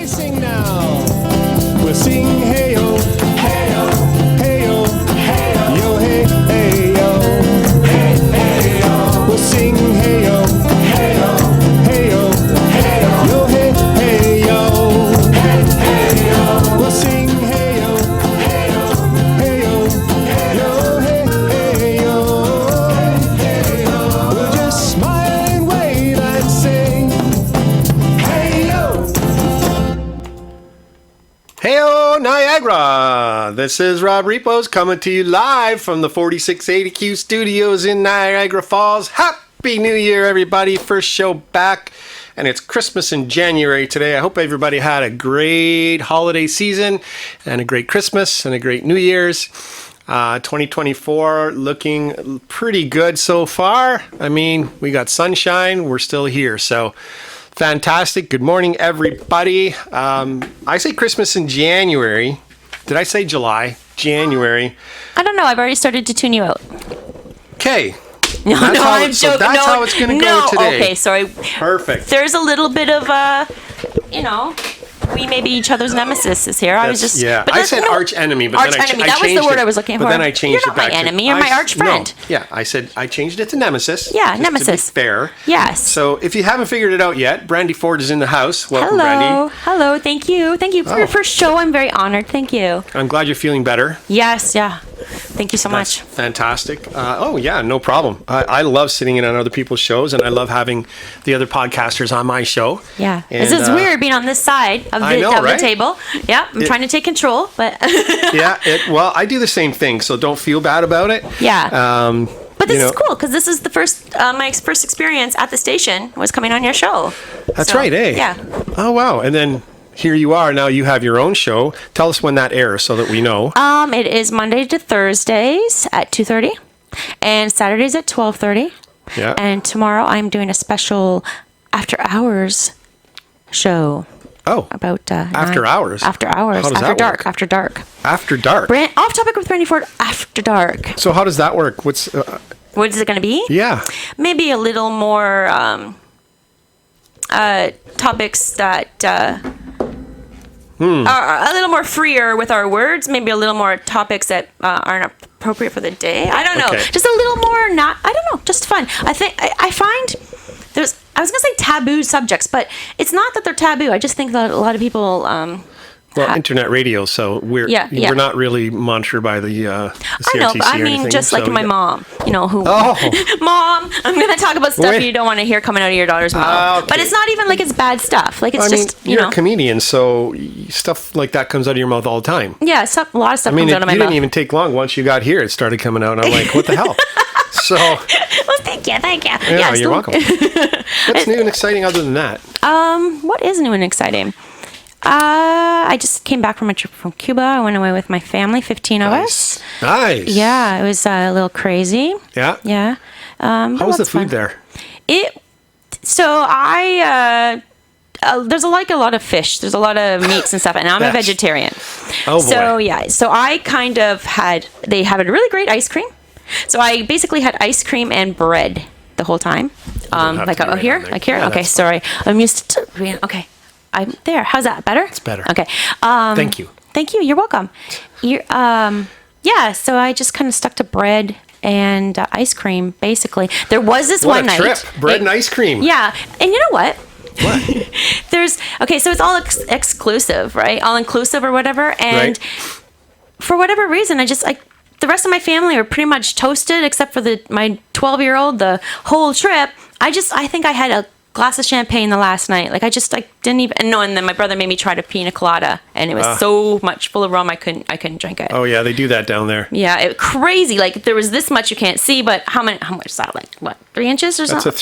sing now. We'll sing Heyo, Heyo, Heyo, Heyo, yo, hey, hey, yo, hey, hey, yo. We'll sing Heyo, Heyo, Heyo, Heyo, yo, hey, hey, yo, hey, hey, yo. We'll sing Heyo, Heyo, Heyo, yo, hey, hey, yo, hey, yo. We'll just smile and wave and sing Heyo. Heyo Niagara! This is Rob Repos coming to you live from the 4680Q studios in Niagara Falls. Happy New Year, everybody. First show back, and it's Christmas in January today. I hope everybody had a great holiday season and a great Christmas and a great New Year's. 2024 looking pretty good so far. I mean, we got sunshine. We're still here, so fantastic. Good morning, everybody. I say Christmas in January. Did I say July? January. I don't know. I've already started to tune you out. Okay. No, I'm joking. So that's how it's going to go today. Okay, sorry. Perfect. There's a little bit of, we may be each other's nemesis here. I was just... Yeah, but I said arch enemy, but arch then I enemy. changed it. That was the word I was looking for. But then I changed You're it not back my to... enemy. You're my arch friend. No, yeah, I said I changed it to nemesis. Yeah, just nemesis. to be fair. Yes. So if you haven't figured it out yet, Brandy Ford is in the house. Welcome, Brandy. Hello. Thank you. Thank you for your first show. I'm very honored. Thank you. I'm glad you're feeling better. Yes, yeah. Thank you so much. Fantastic. No problem. I love sitting in on other people's shows, and I love having the other podcasters on my show. Yeah. And, this is weird being on this side of the table. Yeah, I'm trying to take control, but... Well, I do the same thing, so don't feel bad about it. Yeah. But this is cool, because this is the first, my first experience at the station was coming on your show. That's right, eh? Yeah. Oh, wow. And then... here you are. Now you have your own show. Tell us when that airs so that we know. It is Monday to Thursdays at 2:30 and Saturdays at 12:30. Yeah. And tomorrow I'm doing a special after hours show. Oh. About after hours. After hours. How does after that dark. work? After dark. After dark. Off topic with Brandy Ford after dark. So how does that work? What is it going to be? Yeah. Maybe a little more topics that are a little more freer with our words. Maybe a little more topics that aren't appropriate for the day. I don't know. Okay. Just a little more just fun. I think I find I was going to say taboo subjects, but it's not that they're taboo. I just think that a lot of people... internet radio, so we're not really monitored by the CRTC. I know, but I mean, just like my mom, who... Mom, I'm going to talk about stuff you don't want to hear coming out of your daughter's mouth. Okay. But it's not even like it's bad stuff. Like, it's you're a comedian, so stuff like that comes out of your mouth all the time. Yeah, a lot of stuff comes out of my mouth. It didn't even take long. Once you got here, it started coming out, and I'm like, what the hell? So... well, thank you. Yeah, you're welcome. What's new and exciting other than that? What is new and exciting? I just came back from a trip from Cuba. I went away with my family, 15 of us. Nice. Yeah, it was a little crazy. Yeah? Yeah. How was the food there? There's a lot of fish. There's a lot of meats and stuff, and I'm a vegetarian. Oh, boy. So I kind of they have a really great ice cream. So I basically had ice cream and bread the whole time. Here? Yeah, okay, sorry. I'm used to being, okay. I'm there. How's that? Better? It's better. Okay. Thank you. Thank you. You're welcome. So I just kind of stuck to bread and ice cream, basically. There was this one night. What a trip. Bread and ice cream. Yeah. And you know what? What? So it's all exclusive, right? All inclusive or whatever. And for whatever reason, the rest of my family are pretty much toasted, except for my 12-year-old. The whole trip, I think I had a glass of champagne the last night. Like, I didn't even know. And then my brother made me try a pina colada, and it was so much full of rum I couldn't drink it. Oh yeah, they do that down there. Yeah, crazy. Like, there was this much you can't see, but how much is that? Like, what, 3 inches or something?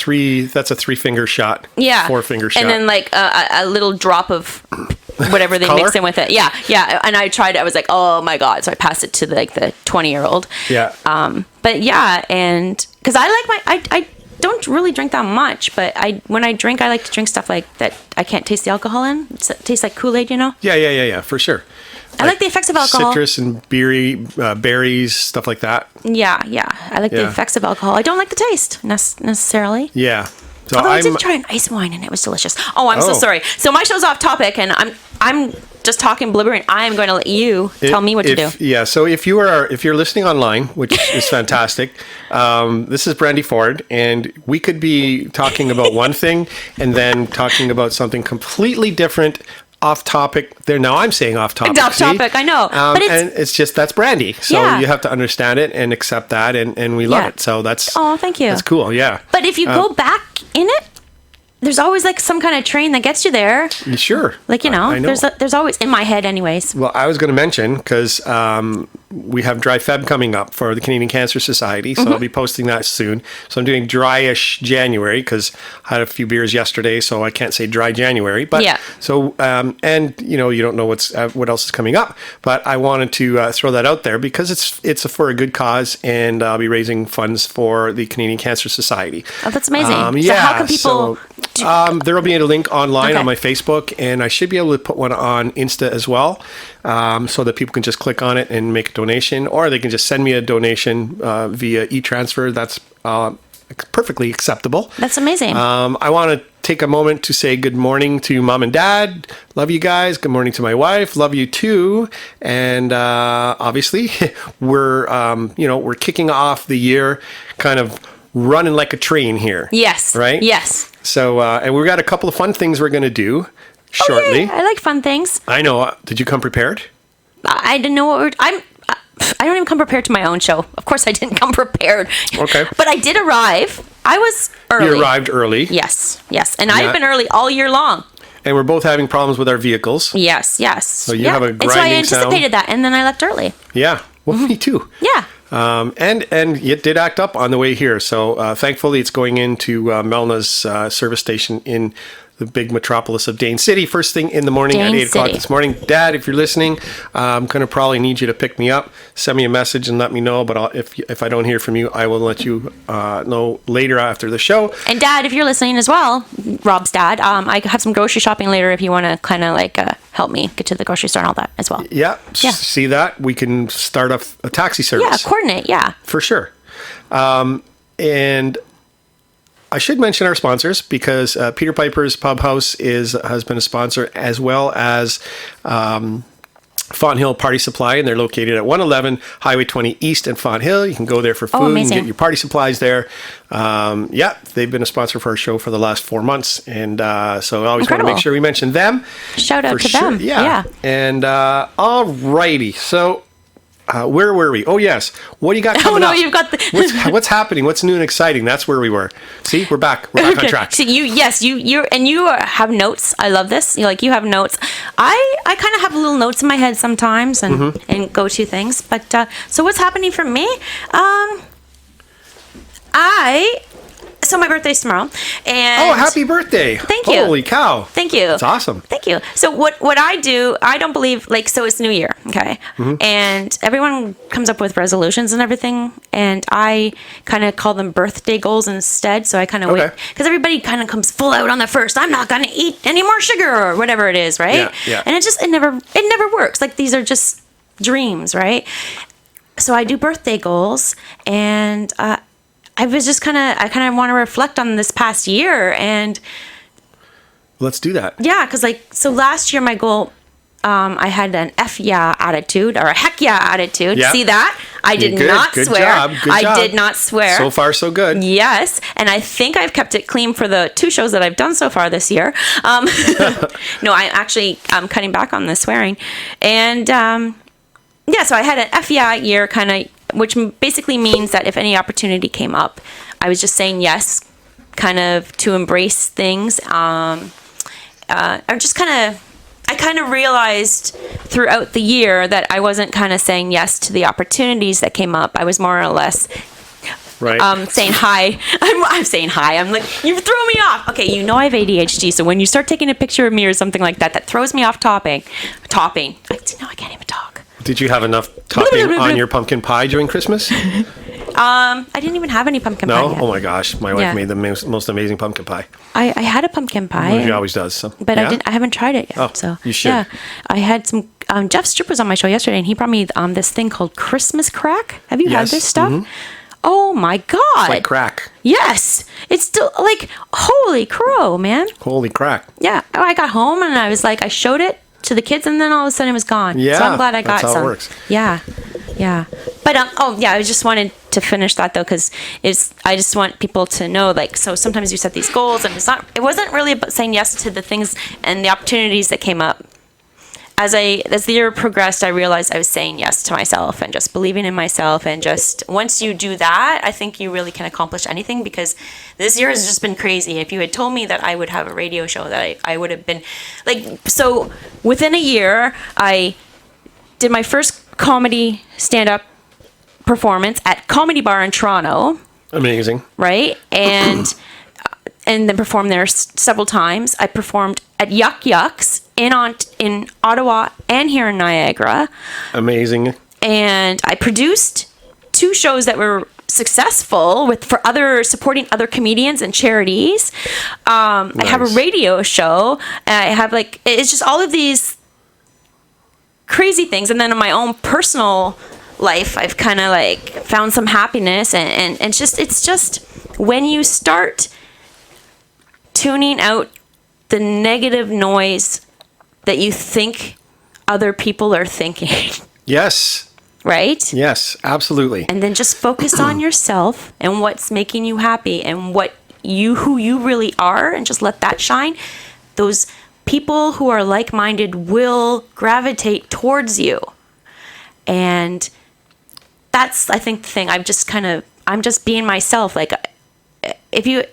That's a 3-finger shot. Yeah, 4-finger shot. And then like a little drop of whatever they mix in with it. Yeah. And I tried it. I was like, oh my god. So I passed it to the 20-year-old. Yeah. But yeah, and because I don't really drink that much, but when I drink, I like to drink stuff like that I can't taste the alcohol in. It tastes like Kool-Aid, Yeah, for sure. I like the effects of alcohol. Citrus and berries, stuff like that. Yeah. I like the effects of alcohol. I don't like the taste necessarily. Yeah. So Although I did try an ice wine and it was delicious. Oh, I'm so sorry. So my show's off topic, and I'm just talking blubbering. I'm going to let you tell me what to do. Yeah. So if you're listening online, which is fantastic, this is Brandy Ford, and we could be talking about one thing and then talking about something completely different. Off topic there. Now I'm saying off topic. Off topic, I know. But and it's just, that's Brandy. So you have to understand it and accept that, and we love it. So that's, oh, thank you. That's cool. Yeah. But if you go back in it, there's always like some kind of train that gets you there. Sure. Like, I know. there's always, in my head anyways. Well, I was going to mention, because we have Dry Feb coming up for the Canadian Cancer Society, so I'll be posting that soon. So I'm doing dryish January, because I had a few beers yesterday, so I can't say dry January. But so, and you don't know what else is coming up, but I wanted to throw that out there because it's for a good cause, and I'll be raising funds for the Canadian Cancer Society. Oh, that's amazing. So how can people? There will be a link online on my Facebook, and I should be able to put one on Insta as well, so that people can just click on it and make a donation, or they can just send me a donation via e-transfer. That's perfectly acceptable. That's amazing. I want to take a moment to say good morning to Mom and Dad. Love you guys. Good morning to my wife. Love you too. And obviously, we're kicking off the year kind of running like a train here. Yes. Right? Yes. So, and we've got a couple of fun things we're going to do shortly. I like fun things. I know. Did you come prepared? I didn't know what I don't even come prepared to my own show. Of course, I didn't come prepared. Okay. But I did arrive. I was early. You arrived early. Yes. And I've been early all year long. And we're both having problems with our vehicles. Yes. So you have a grinding sound. And so I anticipated that, and then I left early. Yeah. Well, me too. Yeah. And it did act up on the way here. So thankfully, it's going into Melna's service station in the big metropolis of Dane City, first thing in the morning at 8 o'clock this morning. Dad, if you're listening, I'm going to probably need you to pick me up. Send me a message and let me know. But if I don't hear from you, I will let you know later after the show. And Dad, if you're listening as well, Rob's dad, I have some grocery shopping later if you want to kind of like help me get to the grocery store and all that as well. Yeah. See that? We can start a taxi service. Yeah, coordinate. Yeah. For sure. And I should mention our sponsors, because Peter Piper's Pubhouse has been a sponsor, as well as Fonthill Party Supply, and they're located at 111 Highway 20 East in Fonthill. You can go there for food and get your party supplies there. They've been a sponsor for our show for the last 4 months, and so I always want to make sure we mention them. Shout out to them. Yeah. And alrighty, so where were we? Oh yes, what do you got coming up? You've got what's happening? What's new and exciting? That's where we were. See, we're back. We're back on track. So you have notes. I love this. You have notes. I kind of have little notes in my head sometimes and go-to things. But so what's happening for me? So my birthday's tomorrow, and happy birthday! Thank you. Holy cow! Thank you. It's awesome. Thank you. So what I do, I don't believe so it's New Year, okay, and everyone comes up with resolutions and everything, and I kind of call them birthday goals instead. So I kind of wait, because everybody kind of comes full out on the first. I'm not gonna eat any more sugar or whatever it is, right? Yeah. And it never works. Like, these are just dreams, right? So I do birthday goals, and I kind of want to reflect on this past year, and let's do that. Yeah, because so last year my goal, I had an F yeah attitude, or a heck yeah attitude. Yeah. See that? I did not swear. Good job. I did not swear. So far, so good. Yes, and I think I've kept it clean for the 2 shows that I've done so far this year. No, I'm cutting back on the swearing, and so I had an F yeah year, kind of, which basically means that if any opportunity came up, I was just saying yes, kind of to embrace things. I kind of realized throughout the year that I wasn't kind of saying yes to the opportunities that came up. I was more or less saying hi. I'm saying hi. I'm like, you throw me off. Okay, I have ADHD, so when you start taking a picture of me or something like that, that throws me off topping. I can't even talk. Did you have enough topping on your pumpkin pie during Christmas? I didn't even have any pumpkin pie yet. Oh my gosh, my wife made the most amazing pumpkin pie. I had a pumpkin pie. Well, she always does. So. But I haven't tried it yet. Oh, so you should. Yeah, I had some. Jeff Stroop was on my show yesterday, and he brought me this thing called Christmas crack. Have you had this stuff? Mm-hmm. Oh my God! It's like crack. Yes, it's still like, holy crow, man. Holy crack. Yeah, I got home and I was like, I showed it to the kids, and then all of a sudden it was gone. Yeah, so I'm glad I got that's how some. it works. Yeah. But I just wanted to finish that though, because I just want people to know, like, so sometimes you set these goals, and it wasn't really about saying yes to the things and the opportunities that came up. As the year progressed, I realized I was saying yes to myself and just believing in myself. And just once you do that, I think you really can accomplish anything, because this year has just been crazy. If you had told me that I would have a radio show, that I would have been like, so within a year, I did my first comedy stand-up performance at Comedy Bar in Toronto. Amazing. Right? And then performed there several times. I performed at Yuck Yucks in Ottawa and here in Niagara. Amazing. And I produced 2 shows that were successful for supporting other comedians and charities. Nice. I have a radio show. And I have it's just all of these crazy things. And then in my own personal life, I've kind of found some happiness, and it's just when you start tuning out the negative noise that you think other people are thinking. Yes. Right? Yes, absolutely. And then just focus on yourself and what's making you happy and who you really are, and just let that shine. Those people who are like-minded will gravitate towards you. And that's, I think, the thing. I'm just being myself. Like, if you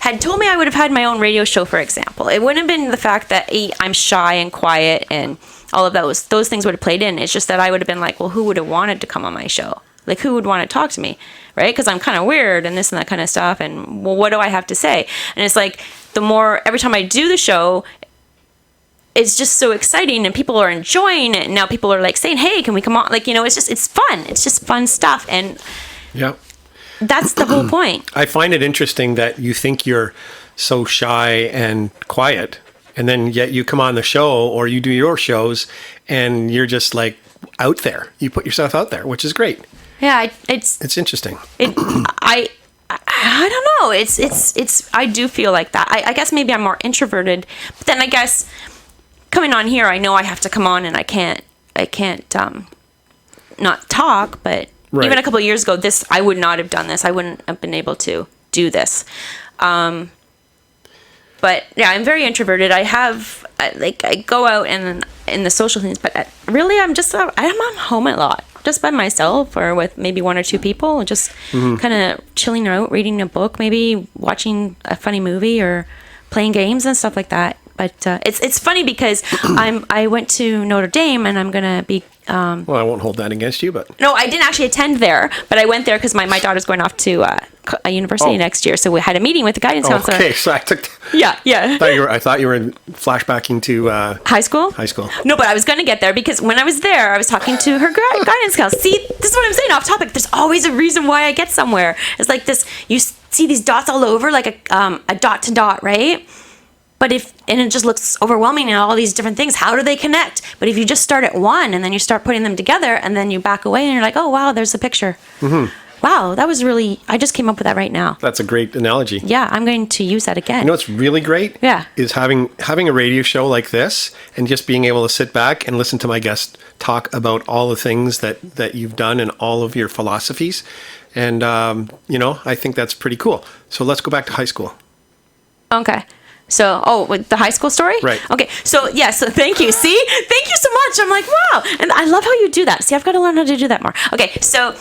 had told me I would have had my own radio show, for example, it wouldn't have been the fact that I'm shy and quiet and all of those things would have played in. It's just that I would have been like, well, who would have wanted to come on my show? Like, who would want to talk to me, right? Because I'm kind of weird and this and that kind of stuff. And, well, what do I have to say? And it's like, every time I do the show, it's just so exciting, and people are enjoying it. And now people are saying, hey, can we come on? It's fun. It's just fun stuff. And yeah, that's the whole point. I find it interesting that you think you're so shy and quiet, and then yet you come on the show or you do your shows and you're just out there. You put yourself out there, which is great. Yeah, it's interesting. I don't know. It's I do feel like that. I guess maybe I'm more introverted, but then I guess coming on here, I know I have to come on and I can't not talk, but right. Even a couple of years ago, I would not have done this. I wouldn't have been able to do this. But yeah, I'm very introverted. I go out and in the social things, but really I'm home a lot, just by myself or with maybe 1 or 2 people, just kind of chilling out, reading a book, maybe watching a funny movie or playing games and stuff like that. But it's funny because I went to Notre Dame, and I'm gonna be. Well, I won't hold that against you, but no, I didn't actually attend there, but I went there because my daughter's going off to a university next year, so we had a meeting with the guidance counselor. Okay, so I took. Yeah. I thought you were flashbacking to high school. High school. No, but I was going to get there because when I was there, I was talking to her guidance counselor. See, this is what I'm saying off topic. There's always a reason why I get somewhere. It's like this. You see these dots all over, like a dot to dot, right? But and it just looks overwhelming and all these different things. How do they connect? But if you just start at one and then you start putting them together and then you back away and you're like, oh, wow, there's a picture. Mm-hmm. Wow, that was I just came up with that right now. That's a great analogy. Yeah, I'm going to use that again. You know what's really great? Yeah. Is having a radio show like this and just being able to sit back and listen to my guests talk about all the things that you've done and all of your philosophies. And, I think that's pretty cool. So let's go back to high school. Okay. So, with the high school story? Right. Okay. So, yeah. So, thank you. See? Thank you so much. I'm like, wow. And I love how you do that. See, I've got to learn how to do that more. Okay. So,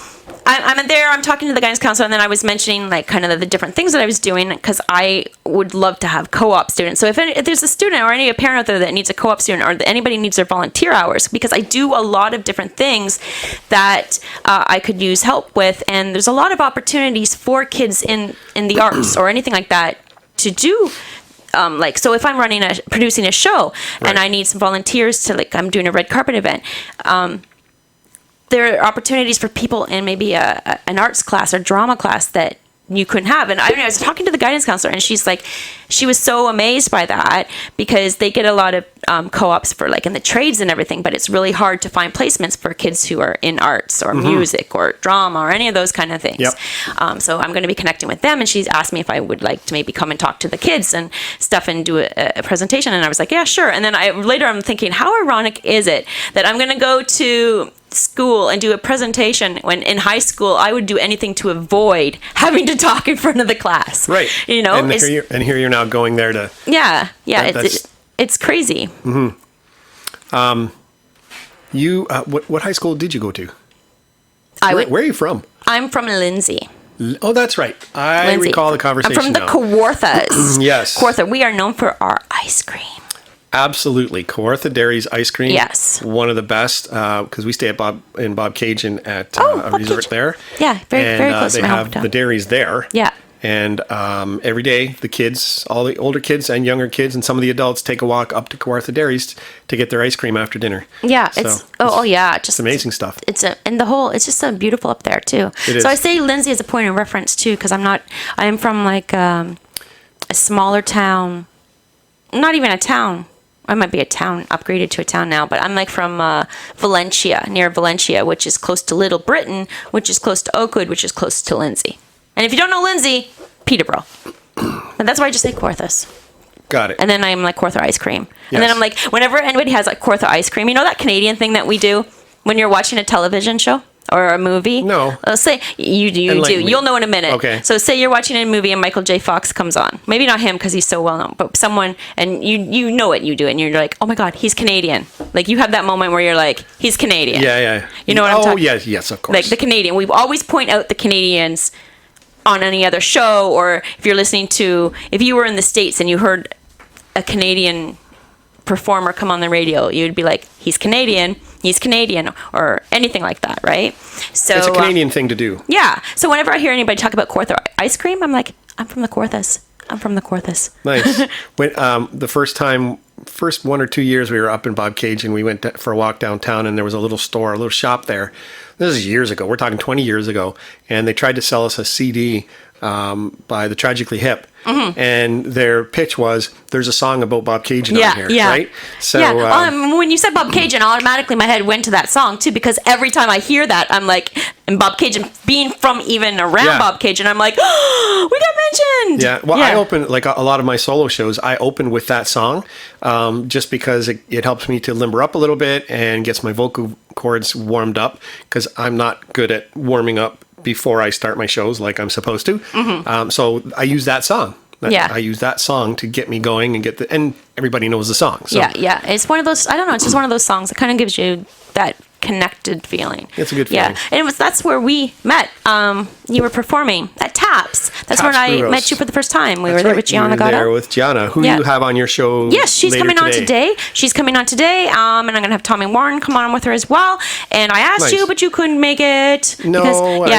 I'm there. I'm talking to the guidance counselor, and then I was mentioning, kind of the different things that I was doing because I would love to have co-op students. So, if there's a student or a parent out there that needs a co-op student or anybody needs their volunteer hours, because I do a lot of different things that I could use help with, and there's a lot of opportunities for kids in the arts or anything like that to do. So if I'm producing a show and I need some volunteers to I'm doing a red carpet event, there are opportunities for people in maybe an arts class or drama class that you couldn't have. And I was talking to the guidance counselor, and she's like, she was so amazed by that, because they get a lot of co-ops for like in the trades and everything, but it's really hard to find placements for kids who are in arts or music or drama or any of those kind of things. Yep. So I'm going to be connecting with them, and she's asked me if I would like to maybe come and talk to the kids and stuff and do a presentation. And I was like, yeah, sure. And then later I'm thinking, how ironic is it that I'm going to go to school and do a presentation when in high school I would do anything to avoid having to talk in front of the class. Right. You know, and here you're now going there to. Yeah. It's crazy. You what high school did you go to? Where are you from? I'm from Lindsay. Oh, that's right. I recall the conversation. I'm from the Kawarthas. Yes. Kawartha. We are known for our ice cream. Absolutely. Kawartha Dairy's ice cream. Yes. One of the best, because we stay at Bob Cajun at a resort there. Yeah, very close to my hometown. They have the dairies there. Yeah. And every day, the kids, all the older kids and younger kids, and some of the adults take a walk up to Kawartha Dairies to get their ice cream after dinner. Yeah, so it's amazing stuff. It's just so beautiful up there too. It is. So I say Lindsay as a point of reference too, because I am from like a smaller town, not even a town. I might be a town, upgraded to a town now, but I'm like from Valencia, near Valencia, which is close to Little Britain, which is close to Oakwood, which is close to Lindsay. And if you don't know Lindsay, Peterborough. And that's why I just say Kawarthas. Got it. And then I'm like Kawartha ice cream. Yes. And then I'm like, whenever anybody has like Kawartha ice cream, you know that Canadian thing that we do when you're watching a television show or a movie? No. Say you do. You'll know in a minute. Okay. So say you're watching a movie and Michael J. Fox comes on. Maybe not him because he's so well known, but someone, and you know what you do, and you're like, oh my God, he's Canadian. Like you have that moment where you're like, he's Canadian. Yeah. You know what I'm talking? Oh yes, of course. Like the Canadian. We always point out the Canadians on any other show, or if you were in the States and you heard a Canadian performer come on the radio, you'd be like, he's Canadian, or anything like that, right? So it's a Canadian thing to do. Yeah. So whenever I hear anybody talk about Kawartha ice cream, I'm like, I'm from the Kawarthas. Nice. When the first 1 or 2 years we were up in Bob Cajun, we went for a walk downtown, and there was a little shop there. This is years ago. We're talking 20 years ago. And they tried to sell us a CD by the Tragically Hip. Mm-hmm. And their pitch was, there's a song about Bob Cajun on here, right? So, when you said Bob Cajun, automatically my head went to that song too, because every time I hear that, I'm like, and Bob Cajun, being from even around Bob Cajun, I'm like, oh, we got mentioned. Yeah, well, I open, like a lot of my solo shows, I open with that song just because it helps me to limber up a little bit and gets my vocal cords warmed up, because I'm not good at warming up before I start my shows like I'm supposed to. Mm-hmm. So I use that song. I use that song to get me going and and everybody knows the song. So. Yeah. It's one of those, I don't know, it's just one of those songs that kind of gives you that connected feeling. It's a good feeling. Yeah. And that's where we met. You were performing at Taps. That's when I met you for the first time. We were there with Gianna Gatto. There with Gianna, who you have on your show. Yes, she's coming on today. And I'm going to have Tommy Warren come on with her as well. And I asked you, but you couldn't make it. No, sorry.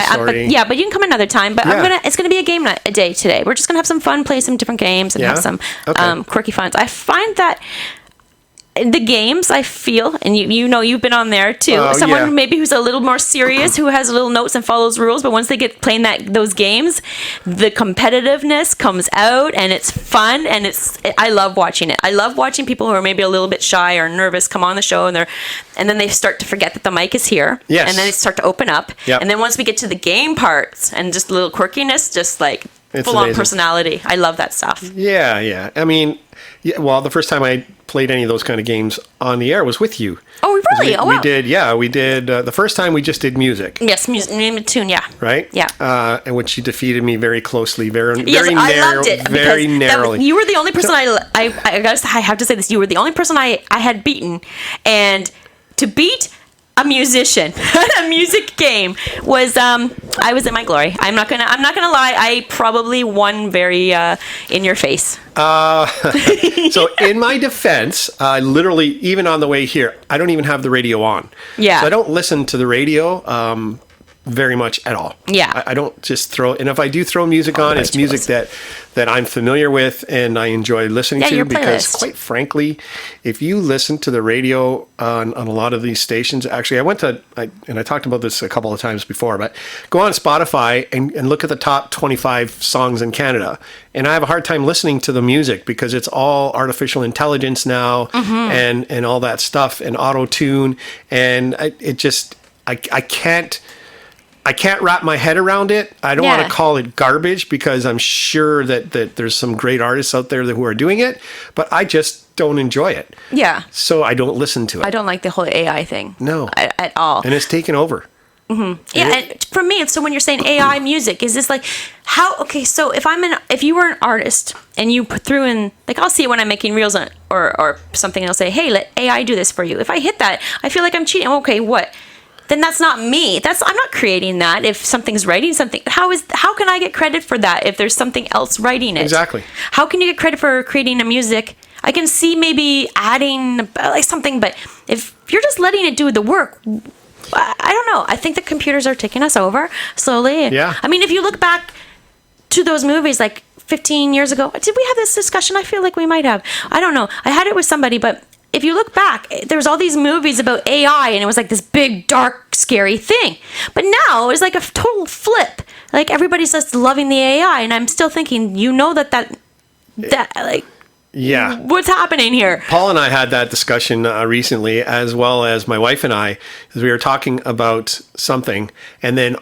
But you can come another time. But it's going to be a game night, a day today. We're just going to have some fun, play some different games, and have some quirky fun. I find that the games, I feel, and you've been on there too. Someone maybe who's a little more serious, who has little notes and follows rules, but once they get playing those games, the competitiveness comes out, and it's fun, and I love watching it. I love watching people who are maybe a little bit shy or nervous come on the show, and then they start to forget that the mic is here. Yes. And then they start to open up. Yep. And then once we get to the game parts and just a little quirkiness, just like full-on personality. I love that stuff. Yeah. I mean, the first time I played any of those kind of games on the air was with you. Oh, really? We did. The first time we just did music. Yes, name a tune, yeah. Right? Yeah. And which you defeated me very closely, very I loved it. Very narrowly. You were the only person I have to say this, you were the only person I had beaten, and to beat a musician at a music game was I was in my glory. I'm not gonna lie, I probably won very in your face. So in my defense, literally even on the way here, I don't even have the radio on. Yeah. So I don't listen to the radio very much at all. Yeah. I don't just throw, and if I do throw music on, it's music that I'm familiar with and I enjoy listening to, because quite frankly, if you listen to the radio on a lot of these stations, actually I talked about this a couple of times before, but go on Spotify and look at the top 25 songs in Canada. And I have a hard time listening to the music because it's all artificial intelligence now, and all that stuff, and auto-tune. And I can't wrap my head around it. I don't want to call it garbage because I'm sure that there's some great artists out there who are doing it, but I just don't enjoy it. Yeah. So I don't listen to it. I don't like the whole AI thing. No. At all. And it's taken over. Mm-hmm. Yeah, and for me, so when you're saying AI music, is this like how? Okay, so if you were an artist and you threw in, like, I'll see it when I'm making reels or something, and I'll say, hey, let AI do this for you. If I hit that, I feel like I'm cheating. Okay, what? Then that's not me. I'm not creating that. If something's writing something, how can I get credit for that if there's something else writing it? Exactly. How can you get credit for creating a music? I can see maybe adding like something, but if you're just letting it do the work, I don't know. I think the computers are taking us over slowly. Yeah. I mean, if you look back to those movies like 15 years ago, did we have this discussion? I feel like we might have. I don't know. I had it with somebody, but if you look back, there was all these movies about AI, and it was like this big, dark, scary thing. But now it's like a total flip. Like, everybody's just loving the AI, and I'm still thinking, that like, yeah, what's happening here? Paul and I had that discussion recently, as well as my wife and I, as we were talking about something, and then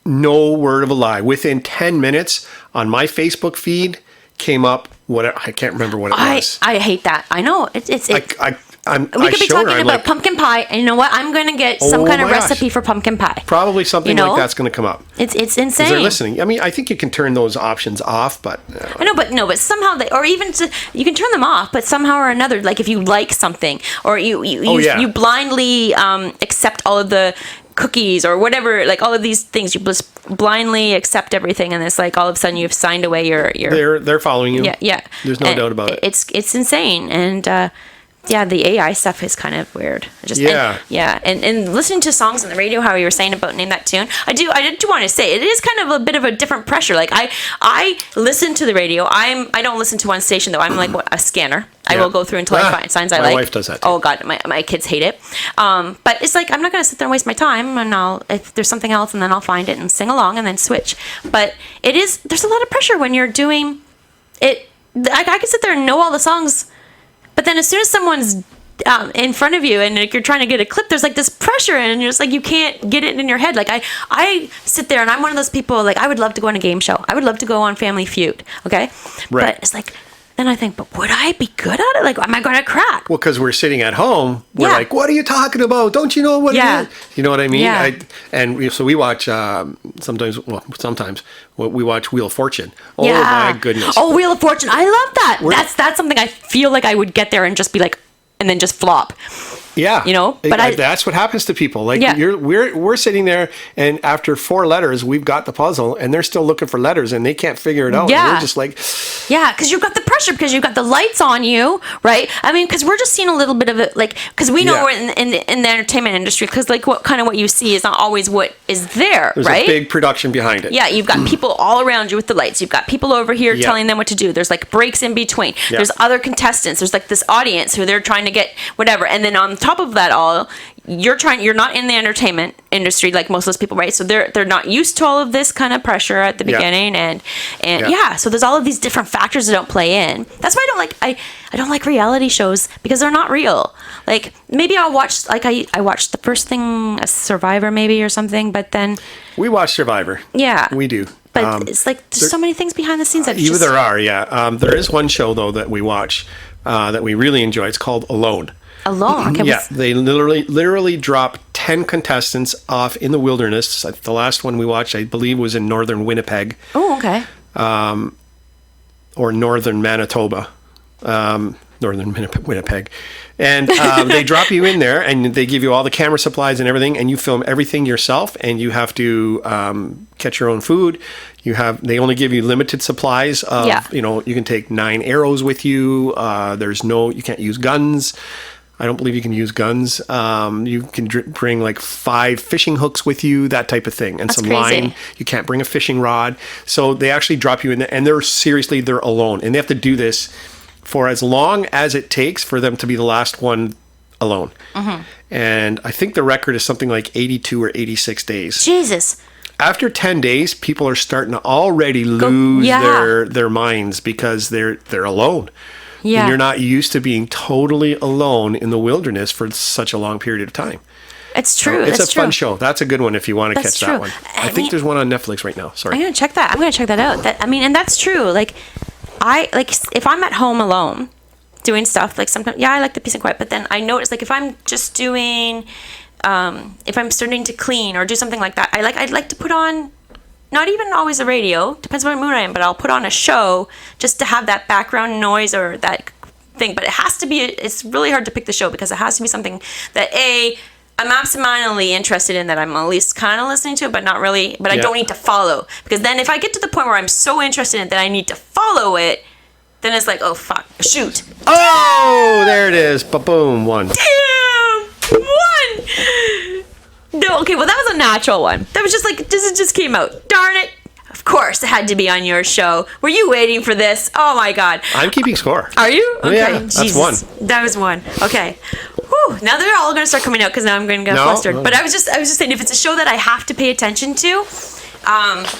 no word of a lie, within 10 minutes on my Facebook feed came up I can't remember what it was. I hate that. I know we could be talking about pumpkin pie, and you know what? I'm going to get some kind of recipe for pumpkin pie. Probably something like that's going to come up. It's insane. They're listening. I mean, I think you can turn those options off, but I know, but somehow you can turn them off, but somehow or another, like if you like something, or you blindly accept all of the cookies or whatever, like all of these things, you just blindly accept everything, and it's like all of a sudden you've signed away your they're following you. Yeah. There's no doubt about it. It's insane, and the AI stuff is kind of weird. And listening to songs on the radio, how you were saying about Name That Tune, I do want to say it is kind of a bit of a different pressure. Like I listen to the radio. I don't listen to one station though. I'm like a scanner. I will go through until I find signs I like. My wife does that too. Oh God, my kids hate it. But it's like I'm not going to sit there and waste my time. And if there's something else, and then I'll find it and sing along and then switch. But there's a lot of pressure when you're doing it. I can sit there and know all the songs. But then as soon as someone's in front of you and like, you're trying to get a clip, there's like this pressure, and you're just like, you can't get it in your head. Like I sit there and I'm one of those people, like I would love to go on a game show. I would love to go on Family Feud. Okay. Right. But it's like, then I think, but would I be good at it? Like, am I going to crack? Well, because we're sitting at home, we're like, what are you talking about? Don't you know what it is? You know what I mean? Yeah. So we watch sometimes we watch Wheel of Fortune. Oh my goodness. Oh, Wheel of Fortune. I love that. That's something I feel like I would get there and just be like, and then just flop. Yeah. You know, but that's what happens to people. Like we're sitting there, and after 4 letters, we've got the puzzle, and they're still looking for letters, and they can't figure it out. Yeah. And we're just like, because you've got the pressure, because you've got the lights on you, right? I mean, because we're just seeing a little bit of it, like, because we know we're in the entertainment industry, because like what you see is not always what is there, there's right? a big production behind it. Yeah, you've got people all around you with the lights. You've got people over here telling them what to do. There's like breaks in between. Yeah. There's other contestants. There's like this audience who they're trying to get whatever, and then on top of that all, you're not in the entertainment industry like most of those people, right? So they're not used to all of this kind of pressure at the beginning, and so there's all of these different factors that don't play in. That's why I don't like reality shows, because they're not real. Like maybe I'll watch, like I watched the first thing, a Survivor maybe or something, but then we watch Survivor. Yeah, we do. But it's like there's so many things behind the scenes that there are. Yeah, there is one show though that we watch that we really enjoy. It's called Alone. Alone. Okay, they literally drop 10 contestants off in the wilderness. The last one we watched, I believe, was in northern Winnipeg. Oh, okay. Or northern Manitoba. Northern Winnipeg. And they drop you in there, and they give you all the camera supplies and everything, and you film everything yourself, and you have to catch your own food. They only give you limited supplies of, you can take 9 arrows with you. You can't use guns. I don't believe you can use guns. You can bring like 5 fishing hooks with you, that type of thing, and That's some crazy. line. You can't bring a fishing rod. So they actually drop you in there, and they're alone, and they have to do this for as long as it takes for them to be the last one alone. And I think the record is something like 82 or 86 days. Jesus. After 10 days, people are starting to already lose their minds because they're alone. Yeah. And you're not used to being totally alone in the wilderness for such a long period of time. It's true. It's That's a fun true. show. That's a good one if you want to That's catch true. that one. I I think mean- there's one on Netflix right now. Sorry. I'm gonna check that. I'm gonna check that out. And that's true. Like, if I'm at home alone doing stuff, like sometimes, I like the peace and quiet. But then I notice, like, if I'm just doing, if I'm starting to clean or do something like that, I'd like to put on, not even always the radio, depends on what mood I am, but I'll put on a show just to have that background noise or that thing. But it has to be. It's really hard to pick the show because it has to be something that I'm absentmindedly interested in, that I'm at least kind of listening to, but not really, but I don't need to follow. Because then if I get to the point where I'm so interested in it that I need to follow it, then it's like, oh, fuck, shoot. Oh, there it is. Ba-boom, one. Damn! One! No, okay, well, that was a natural one. That was just like, this just came out. Darn it. Of course, it had to be on your show. Were you waiting for this? Oh, my God. I'm keeping score. Are you? Okay. Yeah, that's Jesus. one. That was one. Okay. Whew. Now they're all going to start coming out because now I'm going to get flustered. No. But I was just saying, if it's a show that I have to pay attention to,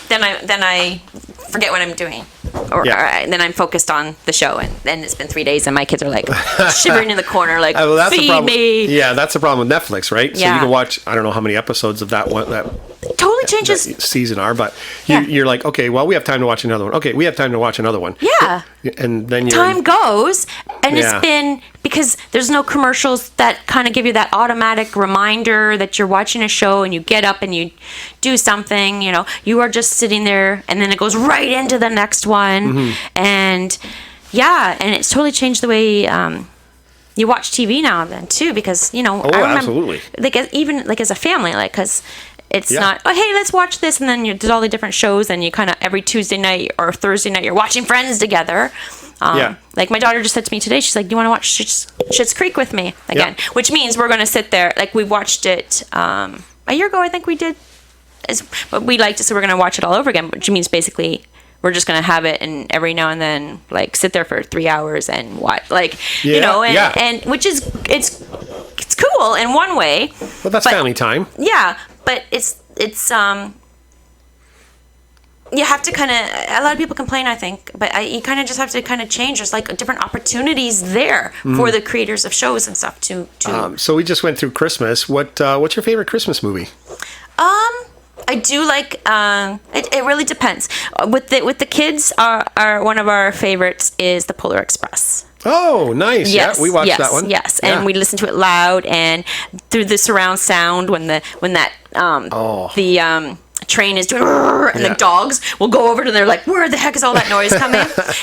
then I forget what I'm doing. Or then I'm focused on the show, and then it's been 3 days, and my kids are like shivering in the corner, like, That's the feed problem. me. Yeah, that's the problem with Netflix, right? So Yeah. you can watch, I don't know how many episodes of that one, that Totally changes. season are, but Yeah. you're like, okay, well, we have time to watch another one. Okay, we have time to watch another one. Yeah. And then Time goes, and Yeah. it's been, because there's no commercials that kind of give you that automatic reminder that you're watching a show, and you get up and you do something, you are just sitting there, and then it goes right into the next one. And and it's totally changed the way you watch TV now and then too, because I remember, absolutely. like, even like as a family, like, because it's Yeah. not, oh, hey, let's watch this, and then there's all the different shows, and you kind of every Tuesday night or Thursday night you're watching Friends together. Like, my daughter just said to me today, she's like, do you want to watch Schitt's Creek with me again? Yeah. Which means we're going to sit there, like, we watched it a year ago, I think we did, but we liked it, so we're going to watch it all over again, which means basically we're just going to have it, and every now and then, like, sit there for 3 hours and watch, like, and which is, it's cool in one way. Well, that's family time. Yeah, but it's you have to kind of, a lot of people complain, I think, but you kind of just have to kind of change. There's like different opportunities there for the creators of shows and stuff to So we just went through Christmas. What's your favorite Christmas movie? I do like, it really depends. With the kids, our one of our favorites is The Polar Express. Oh, nice. Yes, yeah, we watched that one. Yes, Yeah. and we listen to it loud and through the surround sound when that train is doing, and the dogs will go over to, they're like, where the heck is all that noise coming?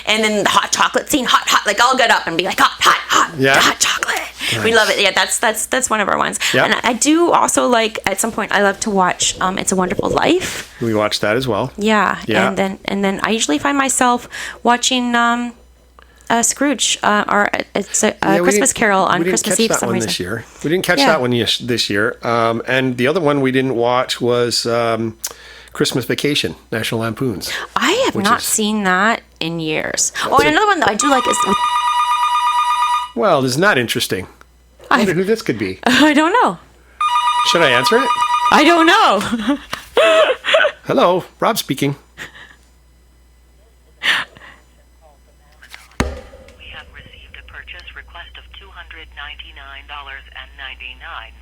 And then the hot chocolate scene, hot, like, I'll get up and be like, hot chocolate. Nice. We love it. Yeah, that's one of our ones. Yep. And I do also like, at some point, I love to watch It's a Wonderful Life. We watched that as well. Yeah. Yeah. And then I usually find myself watching Scrooge or it's a Christmas Carol on Christmas Eve for some reason. This year. We didn't catch that one this year. And the other one we didn't watch was Christmas Vacation, National Lampoons. I have not seen that in years. Oh, and another one that I do like is... Well, isn't that interesting? I wonder who this could be. I don't know. Should I answer it? I don't know. Hello, Rob speaking. We have received a purchase request of $299.99.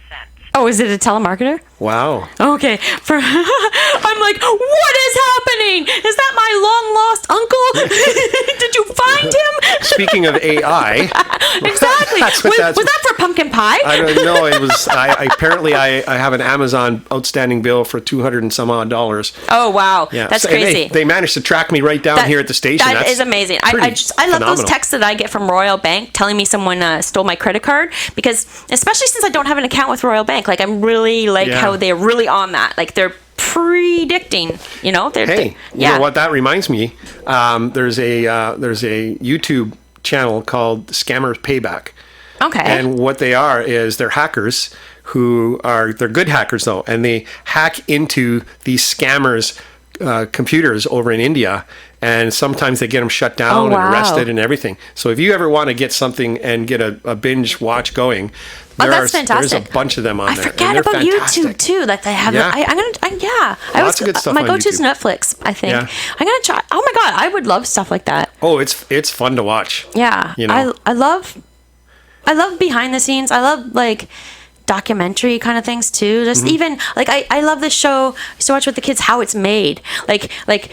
Oh, is it a telemarketer? Wow. Okay. I'm like, what is happening? Is that my long lost uncle? Did you find him? Speaking of AI. Exactly. Was that for pumpkin pie? I don't know. It was. Apparently I have an Amazon outstanding bill for $200 and some odd. Oh wow, Yeah, that's so- and crazy. They managed to track me right down here at the station. That That's is amazing. I pretty love those phenomenal. texts that I get from Royal Bank telling me someone stole my credit card, because especially since I don't have an account with Royal Bank, like, I'm really like Yeah. how they're really on that. Like, they're predicting. Hey, you know what that reminds me? There's a YouTube channel called Scammers Payback. Okay. And what they are is they're hackers they're good hackers though, and they hack into these scammers' computers over in India, and sometimes they get them shut down wow. and arrested and everything. So if you ever want to get something and get a binge watch going, that's fantastic. There's a bunch of them on there. I forget about fantastic. YouTube too. That they have. Yeah. Lots of good stuff my on go-to is YouTube. Netflix. I think Yeah. I'm gonna try. Oh my god, I would love stuff like that. Oh, it's fun to watch. Yeah, You know? I love behind the scenes. I love like documentary kind of things too. Just even like I love this show. I used to watch with the kids how it's made. Like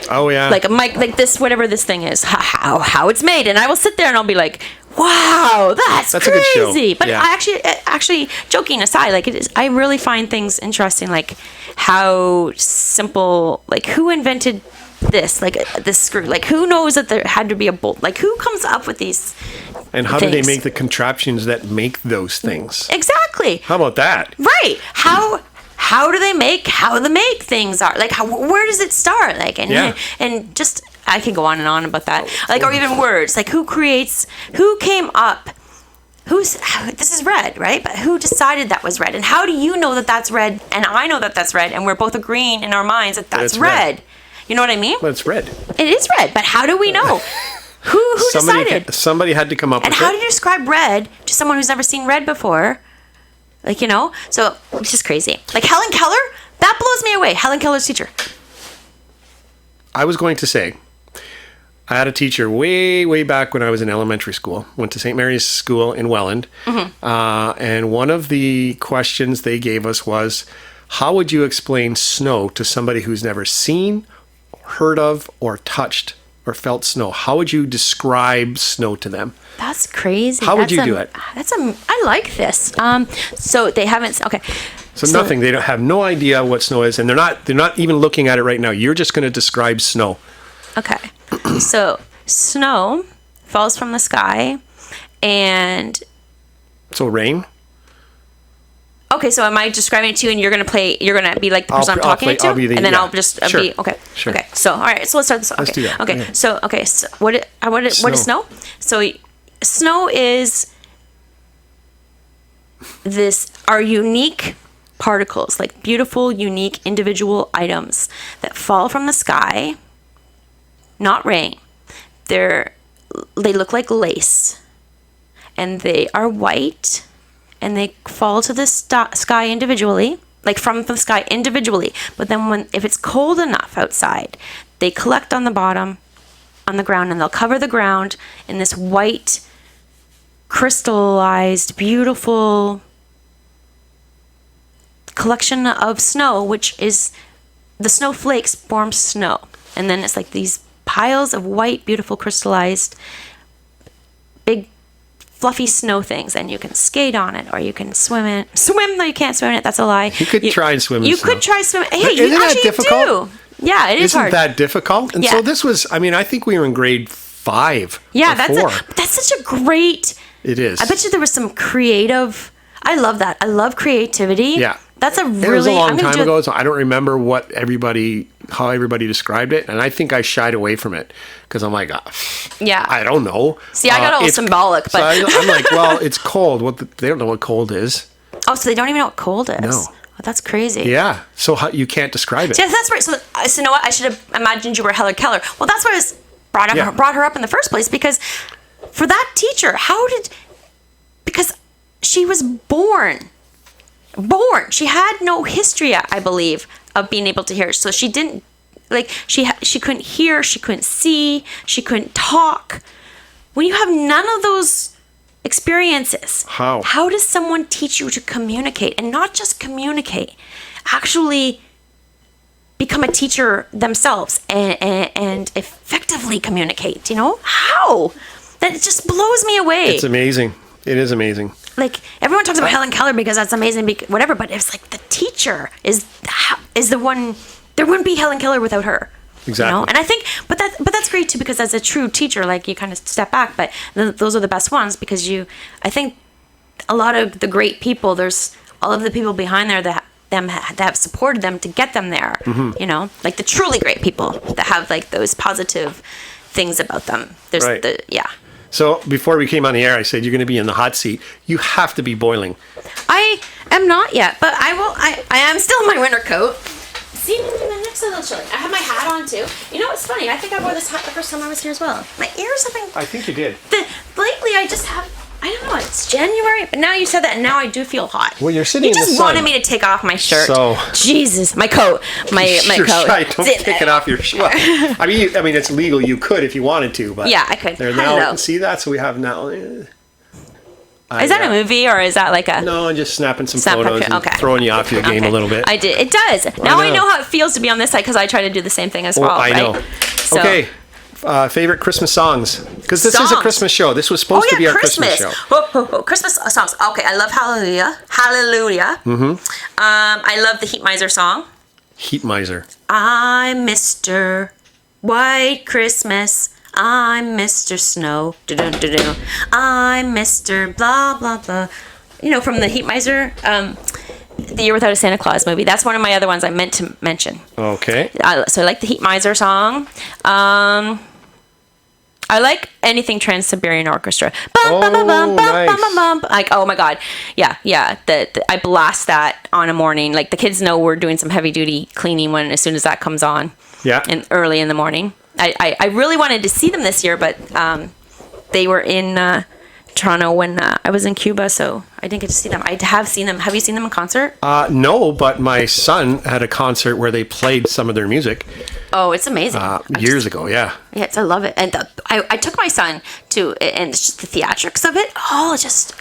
Oh, yeah. like this whatever this thing is how it's made, and I will sit there and I'll be like, wow, that's a good show. crazy. But Yeah. I actually joking aside, like it is, I really find things interesting, like how simple, like who invented this, like this screw, like who knows that there had to be a bolt, like who comes up with these And how do they things? make the contraptions that make those things? Exactly. How about that? Right. How do they make how the make things are? Like where does it start? Like and just I can go on and on about that. Like or even words. Like who came up this is red, right? But who decided that was red? And how do you know that that's red and I know that that's red and we're both agreeing in our minds that that's It's red. red. You know what I mean? Well, it's red. It is red, but how do we know? Who decided? Somebody had to come up And with how it. do you describe red to someone who's never seen red before? Like, you know? So, it's just crazy. Like, Helen Keller? That blows me away. Helen Keller's teacher. I was going to say, I had a teacher way back when I was in elementary school. Went to St. Mary's School in Welland. And one of the questions they gave us was, how would you explain snow to somebody who's never seen, heard of, or touched or felt snow? How would you describe snow to them? That's crazy. How would you do it? I like this. So they haven't, okay. So nothing. They don't have no idea what snow is, and they're not even looking at it right now. You're just going to describe snow. Okay. So snow falls from the sky and... So rain? Okay, so am I describing it to you, and you're gonna be like the person I'm talking to, I'll be the- and then yeah. I'll just Sure. be okay. Sure. Okay, so all right, so let's start this. Okay. Let's do that. Okay, Okay. So what is snow? So snow is our unique particles, like beautiful, unique, individual items that fall from the sky, not rain. They look like lace, and they are white. And they fall to the sky individually, like from the sky individually. But then if it's cold enough outside, they collect on the bottom, on the ground, and they'll cover the ground in this white, crystallized, beautiful collection of snow, which is the snowflakes form snow. And then it's like these piles of white, beautiful, crystallized, big, fluffy snow things, and you can skate on it or you can swim in it. Though you can't swim in it, that's a lie. You could try and swim in You snow. could try swim. Hey, But you isn't that actually difficult? do. Yeah, it is Isn't hard. that difficult? And Yeah. so this was, I think we were in grade 5 Yeah, or 4. that's such a great. It is. I bet you there was some creative. I love that. I love creativity. Yeah. That's a really. It was a long I'm gonna time do ago, so I don't remember how everybody described it, and I think I shied away from it because I'm like, Yeah. I don't know. See, I got all it's- symbolic, so but I'm like, well, it's cold. They don't know what cold is. oh, so they don't even know what cold is. No. Oh, that's crazy. Yeah, so you can't describe it. Yeah, that's right. So you know what? I should have imagined you were Helen Keller. Well, that's why I was brought her up in the first place, because for that teacher, because she was born. She had no history, I believe, of being able to hear. So she didn't, like, she couldn't hear, she couldn't see, she couldn't talk. When you have none of those experiences, how does someone teach you to communicate? And not just communicate, actually become a teacher themselves and effectively communicate, you know? How? That just blows me away. It's amazing. It is amazing. Like, everyone talks about Helen Keller because that's amazing, whatever, but it's like the teacher is the one. There wouldn't be Helen Keller without her. Exactly. You know? And I think, but that's great too, because as a true teacher, like, you kind of step back, but those are the best ones, because I think a lot of the great people, there's all of the people behind there that have supported them to get them there, you know, like the truly great people that have like those positive things about them. There's Right. So before we came on the air, I said you're going to be in the hot seat. You have to be boiling. I am not yet, but I will. I am still in my winter coat. See, my neck's a little chilly. I have my hat on too. You know what's funny? I think I wore this hat the first time I was here as well. My ears have been. I think you did. Lately, I just have. I don't know. It's January, but now you said that, and now I do feel hot. Well, you're sitting in the sun. You just wanted me to take off my shirt. So Jesus, my coat, my your coat. Right, don't take it off your shirt. Well, I mean, it's legal. You could if you wanted to, but yeah, I could. There now. You can see that. So we have now. Is that a movie or is that like a? No, I'm just snapping some photos and okay. throwing you off your game a little bit. I did. It does. Now I know how it feels to be on this side because I try to do the same thing as well. I know. So. Okay. Favorite Christmas songs? Because this is a Christmas show. This was supposed to be our Christmas show. Christmas songs. Okay, I love Hallelujah. Hallelujah. Mm-hmm. I love the Heat Miser song. Heat Miser. I'm Mr. White Christmas. I'm Mr. Snow. Do-do-do-do. I'm Mr. Blah, blah, blah. You know, from the Heat Miser, The Year Without a Santa Claus movie. That's one of my other ones I meant to mention. Okay. So I like the Heat Miser song. I like anything Trans-Siberian Orchestra. Nice. Like, oh my God. Yeah. I blast that on a morning. Like, the kids know we're doing some heavy duty cleaning as soon as that comes on. Yeah. And early in the morning. I really wanted to see them this year, but they were in Toronto when I was in Cuba, so I didn't get to see them. I have seen them. Have you seen them in concert? No, but my son had a concert where they played some of their music. Oh, it's amazing. Years ago, yeah. Yes, I love it. And I took my son to, and it's just the theatrics of it. Oh, it's just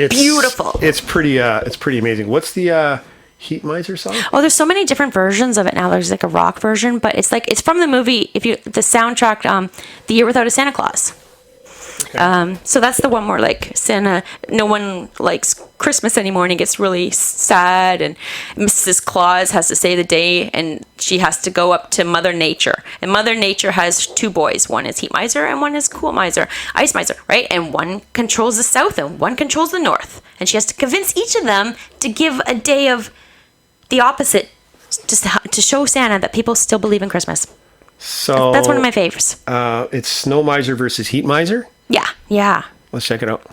beautiful. It's pretty amazing. What's the Heat Miser song? Oh, there's so many different versions of it now. There's like a rock version, but it's from the movie. The soundtrack, The Year Without a Santa Claus. Okay. So that's the one where like Santa, no one likes Christmas anymore, and it gets really sad, and Mrs. Claus has to save the day, and she has to go up to Mother Nature, and Mother Nature has two boys. One is Heat Miser and one is Cool Miser, Ice Miser, right? And one controls the south and one controls the north, and she has to convince each of them to give a day of the opposite, just to show Santa that people still believe in Christmas. So that's one of my favorites. It's Snow Miser versus Heat Miser? Yeah. Let's check it out.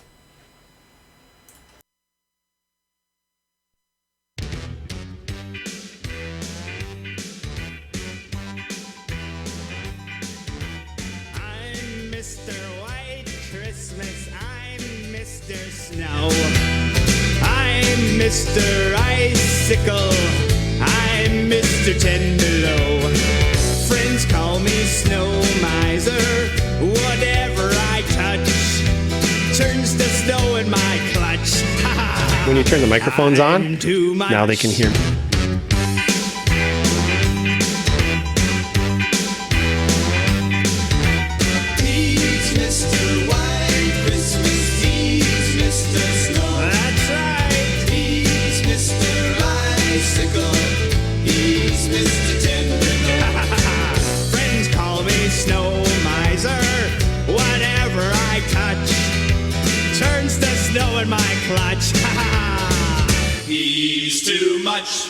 I'm Mr. White Christmas. I'm Mr. Snow. I'm Mr. Icicle. I'm Mr. Tenderlow. Friends call me Snow Miser. Whatever I touch turns to snow in my clutch. When you turn the microphones on, now they can hear me. He's Mr. White Christmas. He's Mr. Snow. That's right. He's Mr. Icicle. He's Mr. Tenderlow. Friends call me Snow Miser. Whatever I touch turns to snow in my clutch. He's too much.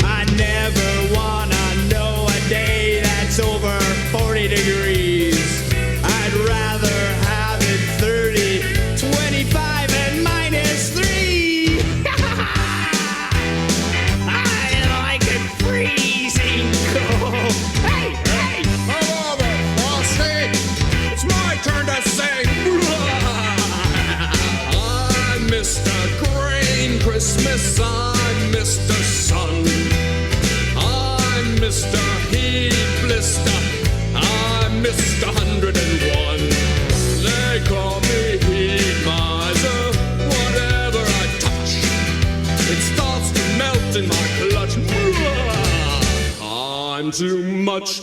I never wanna know a day that's over 40 degrees. I'd rather have it 30, 25, and -3. I like it freezing cold. Hey, hello there, Frosty. It's my turn to sing. I'm Mr. Green Christmas. I'm Mr. Sun. I'm Mr. Heat Blister. I'm Mr. 101. They call me Heat Miser. Whatever I touch, it starts to melt in my clutch. I'm too much.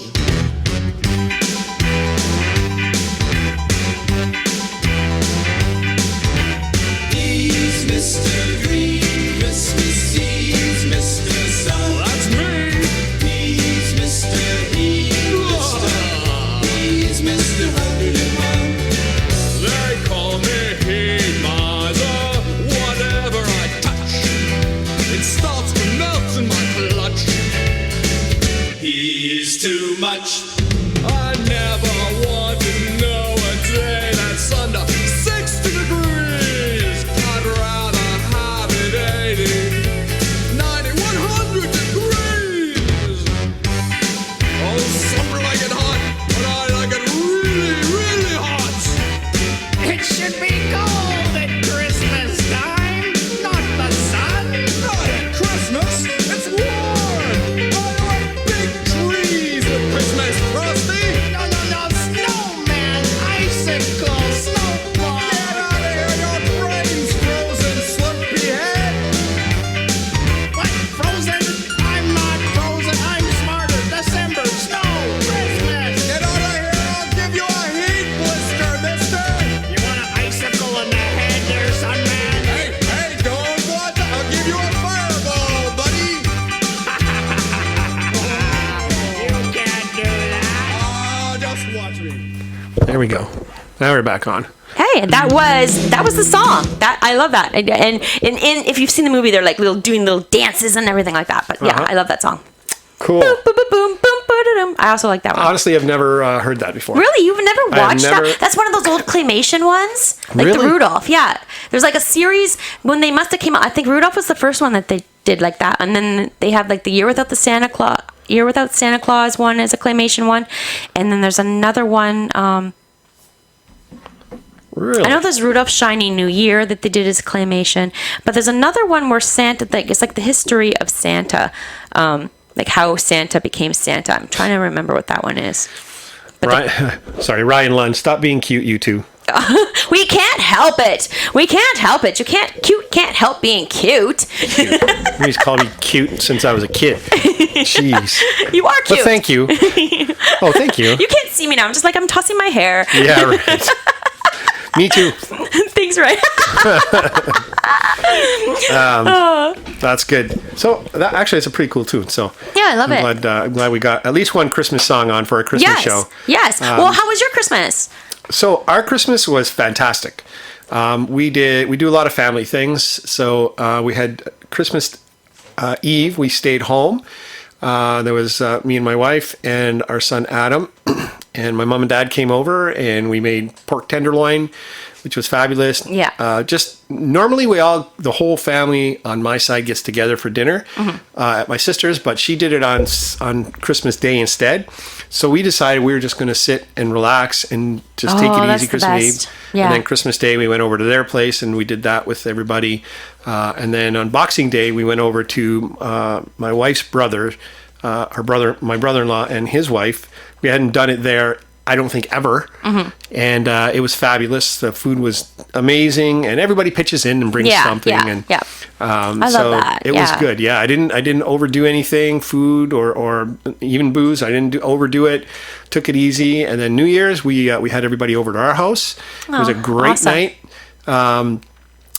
He's Mr. Green Christmas. He's Mr. Sun. That's me. He's Mr. Heat Blister. He's Mr. 101. They call me Heat Miser. Whatever I touch, it starts to melt in my clutch. He's too much. I never want to know a day that's we go. Now we're back on. Hey, that was the song. That I love that. And if you've seen the movie, they're like doing little dances and everything like that. But yeah, I love that song. Cool. Boom, boom, boom, boom, boom, ba-da-dum. I also like that one. Honestly, I've never heard that before. Really? You've never watched never- that? That's one of those old claymation ones? Like Really? the Rudolph, yeah. There's like a series when they must have came out. I think Rudolph was the first one that they did like that. And then they have like the Year Without Santa Claus one is a claymation one. And then there's another one, Really? I know there's Rudolph Shiny New Year that they did as claymation, but there's another one where Santa, like it's like the history of Santa, like how Santa became Santa. I'm trying to remember what that one is. Sorry, Ryan Lund. Stop being cute, you two. We can't help it. We can't help it. Cute can't help being cute. He's called me cute since I was a kid. Jeez. You are cute. But thank you. Oh, thank you. You can't see me now. I'm tossing my hair. Yeah, right. Me too. Thanks, right? That's good. So that actually is a pretty cool tune. So Yeah, I love it. I'm glad we got at least one Christmas song on for our Christmas show. Yes. Well, how was your Christmas? So our Christmas was fantastic. We do a lot of family things. So we had Christmas Eve. We stayed home. There was me and my wife and our son Adam, and my mom and dad came over, and we made pork tenderloin, which was fabulous. Yeah. Just normally the whole family on my side gets together for dinner at my sister's, but she did it on Christmas Day instead. So we decided we were just going to sit and relax and just take it easy Christmas Eve. Yeah. And then Christmas Day we went over to their place and we did that with everybody. And then on Boxing Day we went over to my wife's brother, my brother-in-law and his wife. We hadn't done it there, I don't think, ever. And it was fabulous. The food was amazing, and everybody pitches in and brings something. I love that. It was good. Yeah, I didn't overdo anything, food or even booze. I didn't overdo it. Took it easy. And then New Year's, we had everybody over to our house. It was a great night.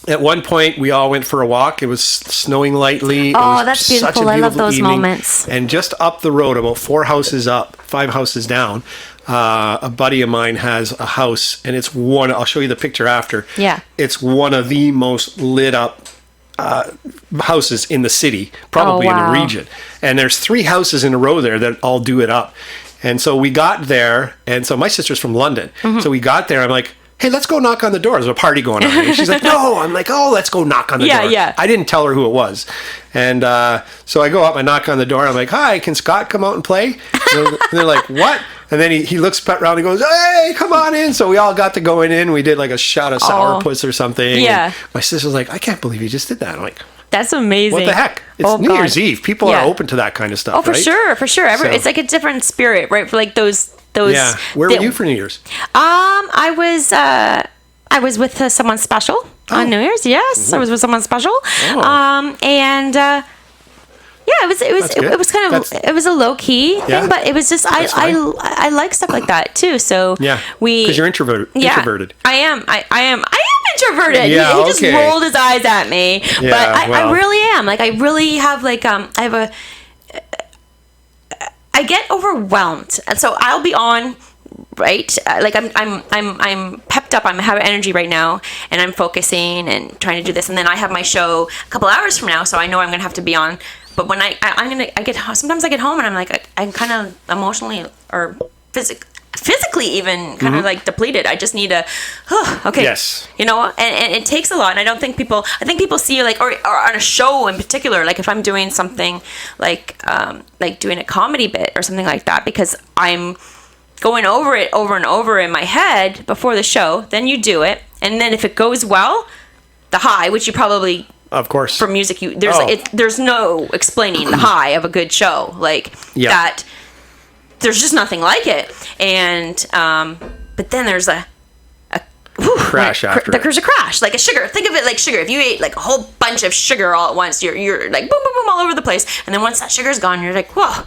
At one point, we all went for a walk. It was snowing lightly. Oh, that's beautiful. I love those moments. And just up the road, about 5 houses down, a buddy of mine has a house, and it's one. I'll show you the picture after. Yeah. It's one of the most lit up houses in the city, probably in the region. And there's 3 houses in a row there that all do it up. And so we got there, and so my sister's from London. So we got there. I'm like, hey, let's go knock on the door. There's a party going on. And she's like, no. I'm like, oh, let's go knock on the door. Yeah. I didn't tell her who it was. And so I go up, I knock on the door. I'm like, hi, can Scott come out and play? And they're like, what? And then he looks around and goes, hey, come on in. So we all got to go in. We did like a shot of sourpuss or something. Yeah. And my sister's like, I can't believe you just did that. I'm like, that's amazing. what the heck? It's New Year's Eve. People are open to that kind of stuff, for right? sure. It's like a different spirit, right? For like those. Yeah. Where were you for New Year's? I was with someone special on New Year's. Yes, I was with someone special. It was kind of it was a low key thing, but it was just I like stuff like that too. So because you're introverted. I am introverted. Yeah, he just rolled his eyes at me, but I really am. Like I really have I get overwhelmed, and so I'll be on. Right, like I'm pepped up. I'm having energy right now, and I'm focusing and trying to do this. And then I have my show a couple hours from now, so I know I'm gonna have to be on. But when sometimes I get home and I'm like I'm kind of emotionally or physically even kind of like depleted. I just need a okay. Yes. You know, and it takes a lot. And I think people see like or on a show in particular, like if I'm doing something like doing a comedy bit or something like that, because I'm going over it over and over in my head before the show, then you do it, and then if it goes well, the high, which you probably, of course, for music, there's no explaining the high of a good show, that. There's just nothing like it, and but then there's a crash after. There's a crash, like a sugar. Think of it like sugar. If you ate like a whole bunch of sugar all at once, you're like boom, boom, boom all over the place, and then once that sugar's gone, you're like whoa.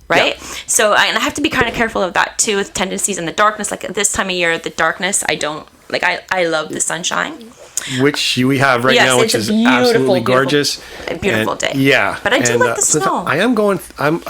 Right? Yeah. So I have to be kind of careful of that too, with tendencies in the darkness. Like at this time of year, the darkness, I don't like. I love the sunshine, which we have right now, which is absolutely gorgeous. Beautiful day. Yeah, but I do like the snow. I am going. I'm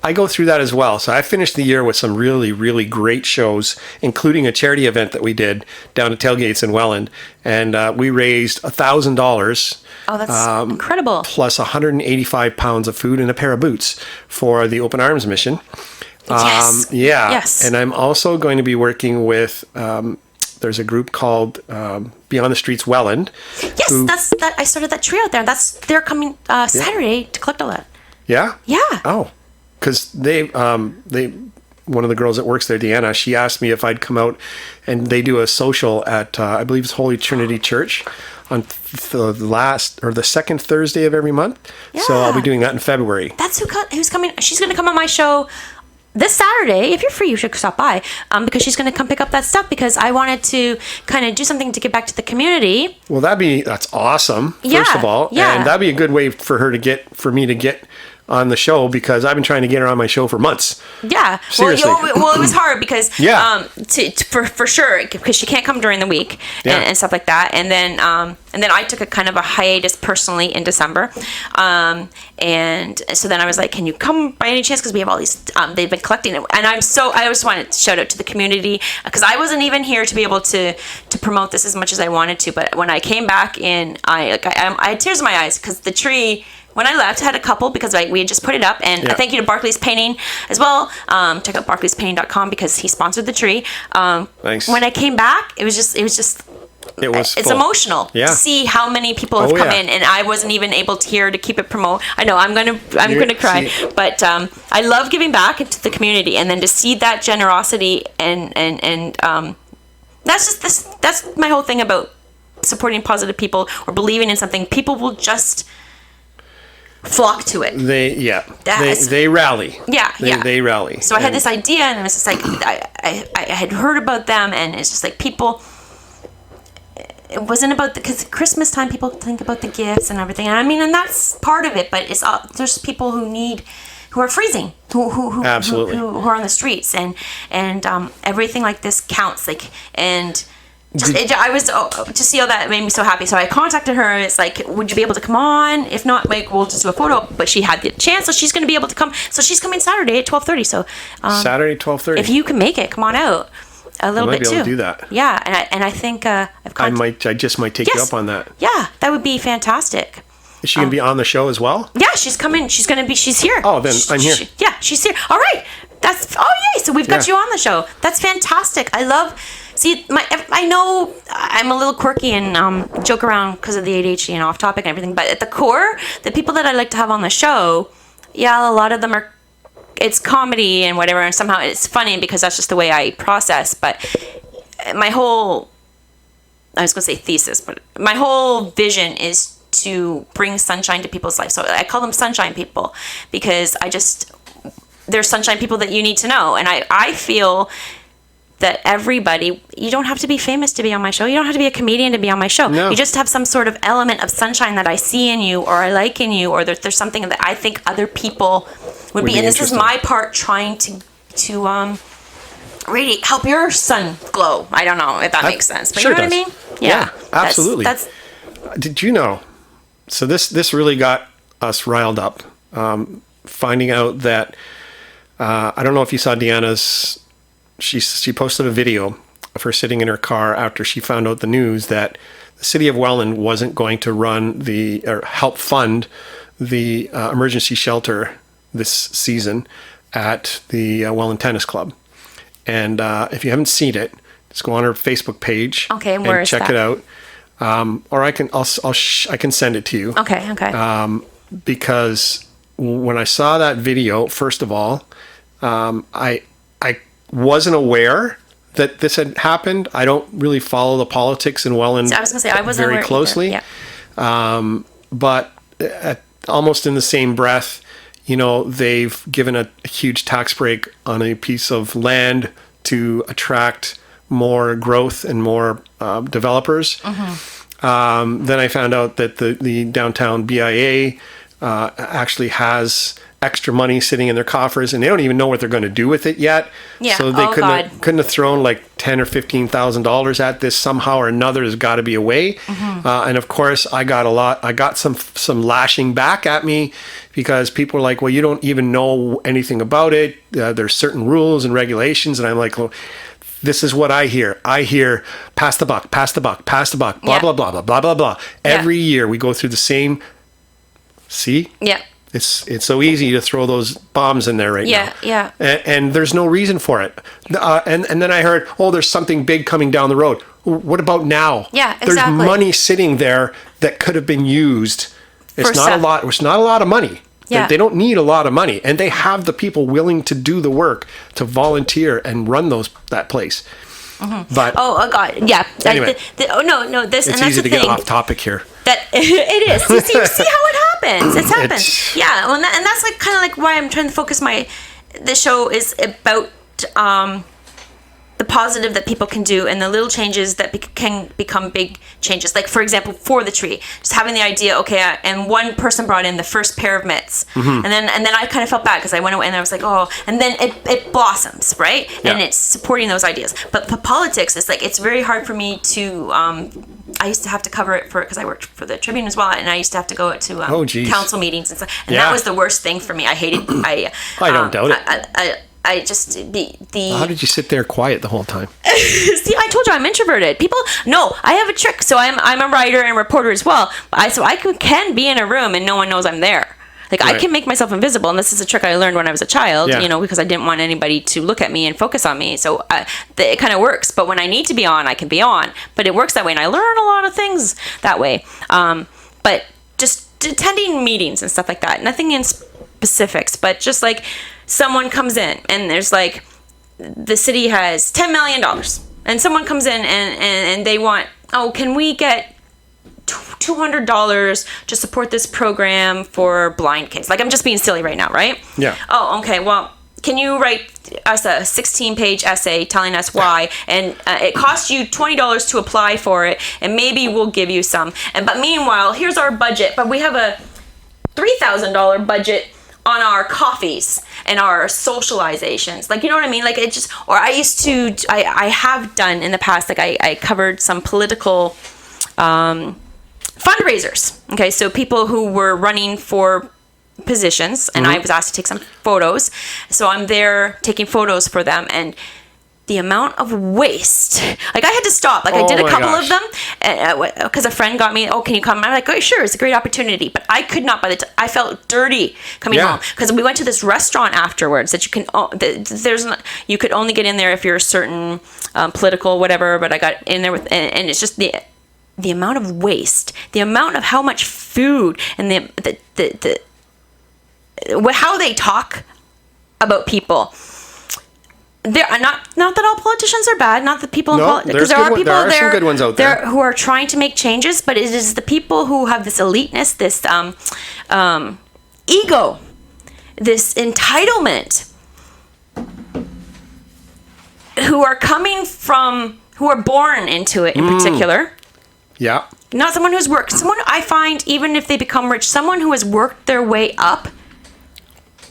I go through that as well. So I finished the year with some really, really great shows, including a charity event that we did down at Tailgates in Welland. And we raised $1,000. Oh, that's incredible. Plus 185 pounds of food and a pair of boots for the Open Arms mission. Yes. Yeah. Yes. And I'm also going to be working with, there's a group called Beyond the Streets Welland. Yes, that. I started that tree out there. They're coming Saturday to collect all that. Yeah? Yeah. Oh, because they, one of the girls that works there, Deanna, she asked me if I'd come out, and they do a social at, I believe it's Holy Trinity Church on the second Thursday of every month. Yeah. So I'll be doing that in February. That's who's coming. She's going to come on my show this Saturday. If you're free, you should stop by, because she's going to come pick up that stuff, because I wanted to kind of do something to give back to the community. Well, that's awesome. Yeah, first of all, yeah. And that'd be a good way for me to get on the show, because I've been trying to get her on my show for months. Yeah. Seriously. Well, it was hard because Yeah. For sure, because she can't come during the week and stuff like that. And then I took a kind of a hiatus personally in December. And so then I was like, can you come by any chance? Because we have all these, they've been collecting it. And I just wanted to shout out to the community, because I wasn't even here to be able to promote this as much as I wanted to. But when I came back in, I had tears in my eyes, because the tree, when I left, I had a couple, because we had just put it up. And thank you to Barclays Painting as well. Check out barclayspainting.com, because he sponsored the tree. Thanks. When I came back, it's full. emotional to see how many people have come in, and I wasn't even able to hear to keep it promote. I know I'm gonna cry, but I love giving back into the community, and then to see that generosity and that's my whole thing about supporting positive people or believing in something. People will just flock to it. They rally. They rally. So I had this idea, and it was just like I had heard about them, and it's just like people. It wasn't about because Christmas time people think about the gifts and everything. And I mean, and that's part of it. But there's people who are freezing, who Absolutely. who are on the streets, and everything like this counts. I was to see all that made me so happy. So I contacted her. It's like, would you be able to come on? If not, we'll just do a photo. But she had the chance, so she's going to be able to come. So she's coming Saturday at 12:30. So Saturday 12:30. If you can make it, come on out. A little bit too. I might be able to do that. Yeah, and I think I just might take you up on that. Yeah, that would be fantastic. Is she gonna be on the show as well? Yeah, she's coming. She's here. Oh, then I'm here. She's here. All right. Yay! So we've got you on the show. That's fantastic. I love. See, I know I'm a little quirky and joke around because of the ADHD and off topic and everything, but at the core, the people that I like to have on the show, a lot of them are. It's comedy and whatever, and somehow it's funny because that's just the way I process. But my whole, I was going to say thesis, but my whole vision is to bring sunshine to people's lives. So I call them sunshine people because they're sunshine people that you need to know. And I feel that everybody, you don't have to be famous to be on my show. You don't have to be a comedian to be on my show. No. You just have some sort of element of sunshine that I see in you, or I like in you, or there's something that I think other people would be. And this is my part trying to really help your sun glow. I don't know if that makes sense, but sure you know what I mean? Yeah, absolutely. That's Did you know? So this really got us riled up. Finding out that I don't know if you saw Deanna's. She posted a video of her sitting in her car after she found out the news that the city of Welland wasn't going to help fund the emergency shelter this season at the Welland Tennis Club. And if you haven't seen it, just go on her Facebook page and check it out. Or I can send it to you. Okay. Because when I saw that video, first of all, I wasn't aware that this had happened. I don't really follow the politics in Welland. I was going to say I wasn't very closely. Yeah. But almost in the same breath, they've given a huge tax break on a piece of land to attract more growth and more developers. Mm-hmm. Then I found out that the downtown BIA actually has extra money sitting in their coffers, and they don't even know what they're going to do with it yet. Yeah. So they Oh, couldn't have thrown like $10,000 or $15,000 at this. Somehow or another, there's got to be a way. And of course, I got some lashing back at me because people were like, "Well, you don't even know anything about it. There's certain rules and regulations," and I'm like, "Well, this is what I hear. I hear pass the buck, pass the buck, pass the buck, blah, Yeah. blah, blah, blah, blah, blah, blah." Every year we go through the same. See? Yeah. It's so easy to throw those bombs in there right now. Yeah. And there's no reason for it. And then I heard, oh, there's something big coming down the road. What about now? Yeah, There's exactly. money sitting there that could have been used. It's For not a stuff. lot. It's not a lot of money. Yeah. They don't need a lot of money, and they have the people willing to do the work to volunteer and run that place. But Oh God. Yeah. Anyway. No. This and it's that's easy the to thing. get off topic here. That it is. You see how it happens. It's happened. It's- Yeah. Well, and that's like kind of like why I'm trying to focus the show is about the positive that people can do and the little changes that can become big changes. Like for example, for the tree, just having the idea. Okay, and one person brought in the first pair of mitts, and then I kind of felt bad because I went away and I was like, oh, and then it blossoms, right? Yeah. And it's supporting those ideas. But politics is like it's very hard for me to. I used to have to cover it because I worked for the Tribune as well, and I used to have to go to Oh, geez. council meetings and stuff. And Yeah. that was the worst thing for me. I hated. I don't doubt it. I just the How did you sit there quiet the whole time? see. I told you I'm introverted. People no. I have a trick. So I'm a writer and reporter as well. So I can be in a room and no one knows I'm there. Like I Right. can make myself invisible, and this is a trick I learned when I was a child. Yeah. You know, because I didn't want anybody to look at me and focus on me. So it kind of works. But when I need to be on, I can be on. But it works that way, and I learn a lot of things that way. But just attending meetings and stuff like that. Nothing in specifics, but just like someone comes in and there's like the city has $10 million, and someone comes in and they want, oh, can we get $200 to support this program for blind kids? Like, I'm just being silly right now, right? Yeah. Oh, okay. Well, can you write us a 16-page essay telling us why? And it costs you $20 to apply for it, and maybe we'll give you some. But meanwhile, here's our budget. But we have a $3,000 budget on our coffees and our socializations. Like, you know what I mean? Like, it just, or I used to, I have done in the past, like I covered some political fundraisers. Okay, so people who were running for positions, and I was asked to take some photos. So I'm there taking photos for them, and the amount of waste. Like, I had to stop. Like, I did a my couple gosh. of them because a friend got me, oh, can you come? I'm like, oh, sure, it's a great opportunity. But I could not, I felt dirty coming Yeah. home because we went to this restaurant afterwards that you can, you could only get in there if you're a certain political whatever, but I got in there with, and it's just the amount of waste, the amount of how much food, and the how they talk about people. There are not that all politicians are bad. Not the people in No, politics, there's because there good are one- people there are some good ones out there. who are trying to make changes. But it is the people who have this eliteness, this ego, this entitlement, who are born into it in particular. Yeah. Not someone who's worked. Someone I find, even if they become rich, someone who has worked their way up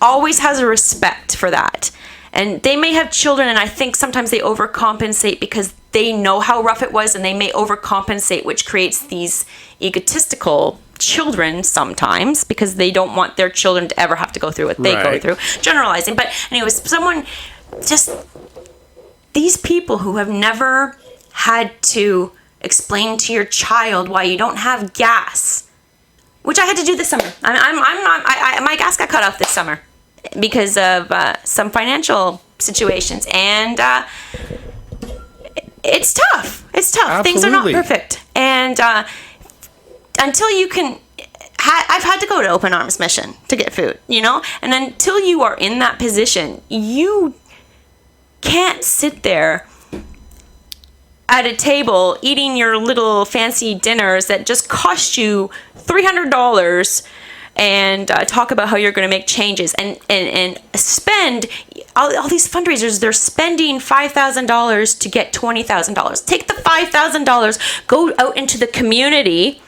always has a respect for that. And they may have children, and I think sometimes they overcompensate because they know how rough it was, and they may overcompensate, which creates these egotistical children sometimes because they don't want their children to ever have to go through what they go Right. through. Generalizing. But anyways, these people who have never had to explain to your child why you don't have gas, which I had to do this summer. My gas got cut off this summer because of some financial situations, and it's tough. It's tough. Things are not Absolutely. perfect, and until you can. I've had to go to Open Arms Mission to get food, you know, and until you are in that position, you can't sit there at a table eating your little fancy dinners that just cost you $300 and talk about how you're going to make changes and spend all these fundraisers. They're spending $5,000 to get $20,000. Take the $5,000, go out into the community,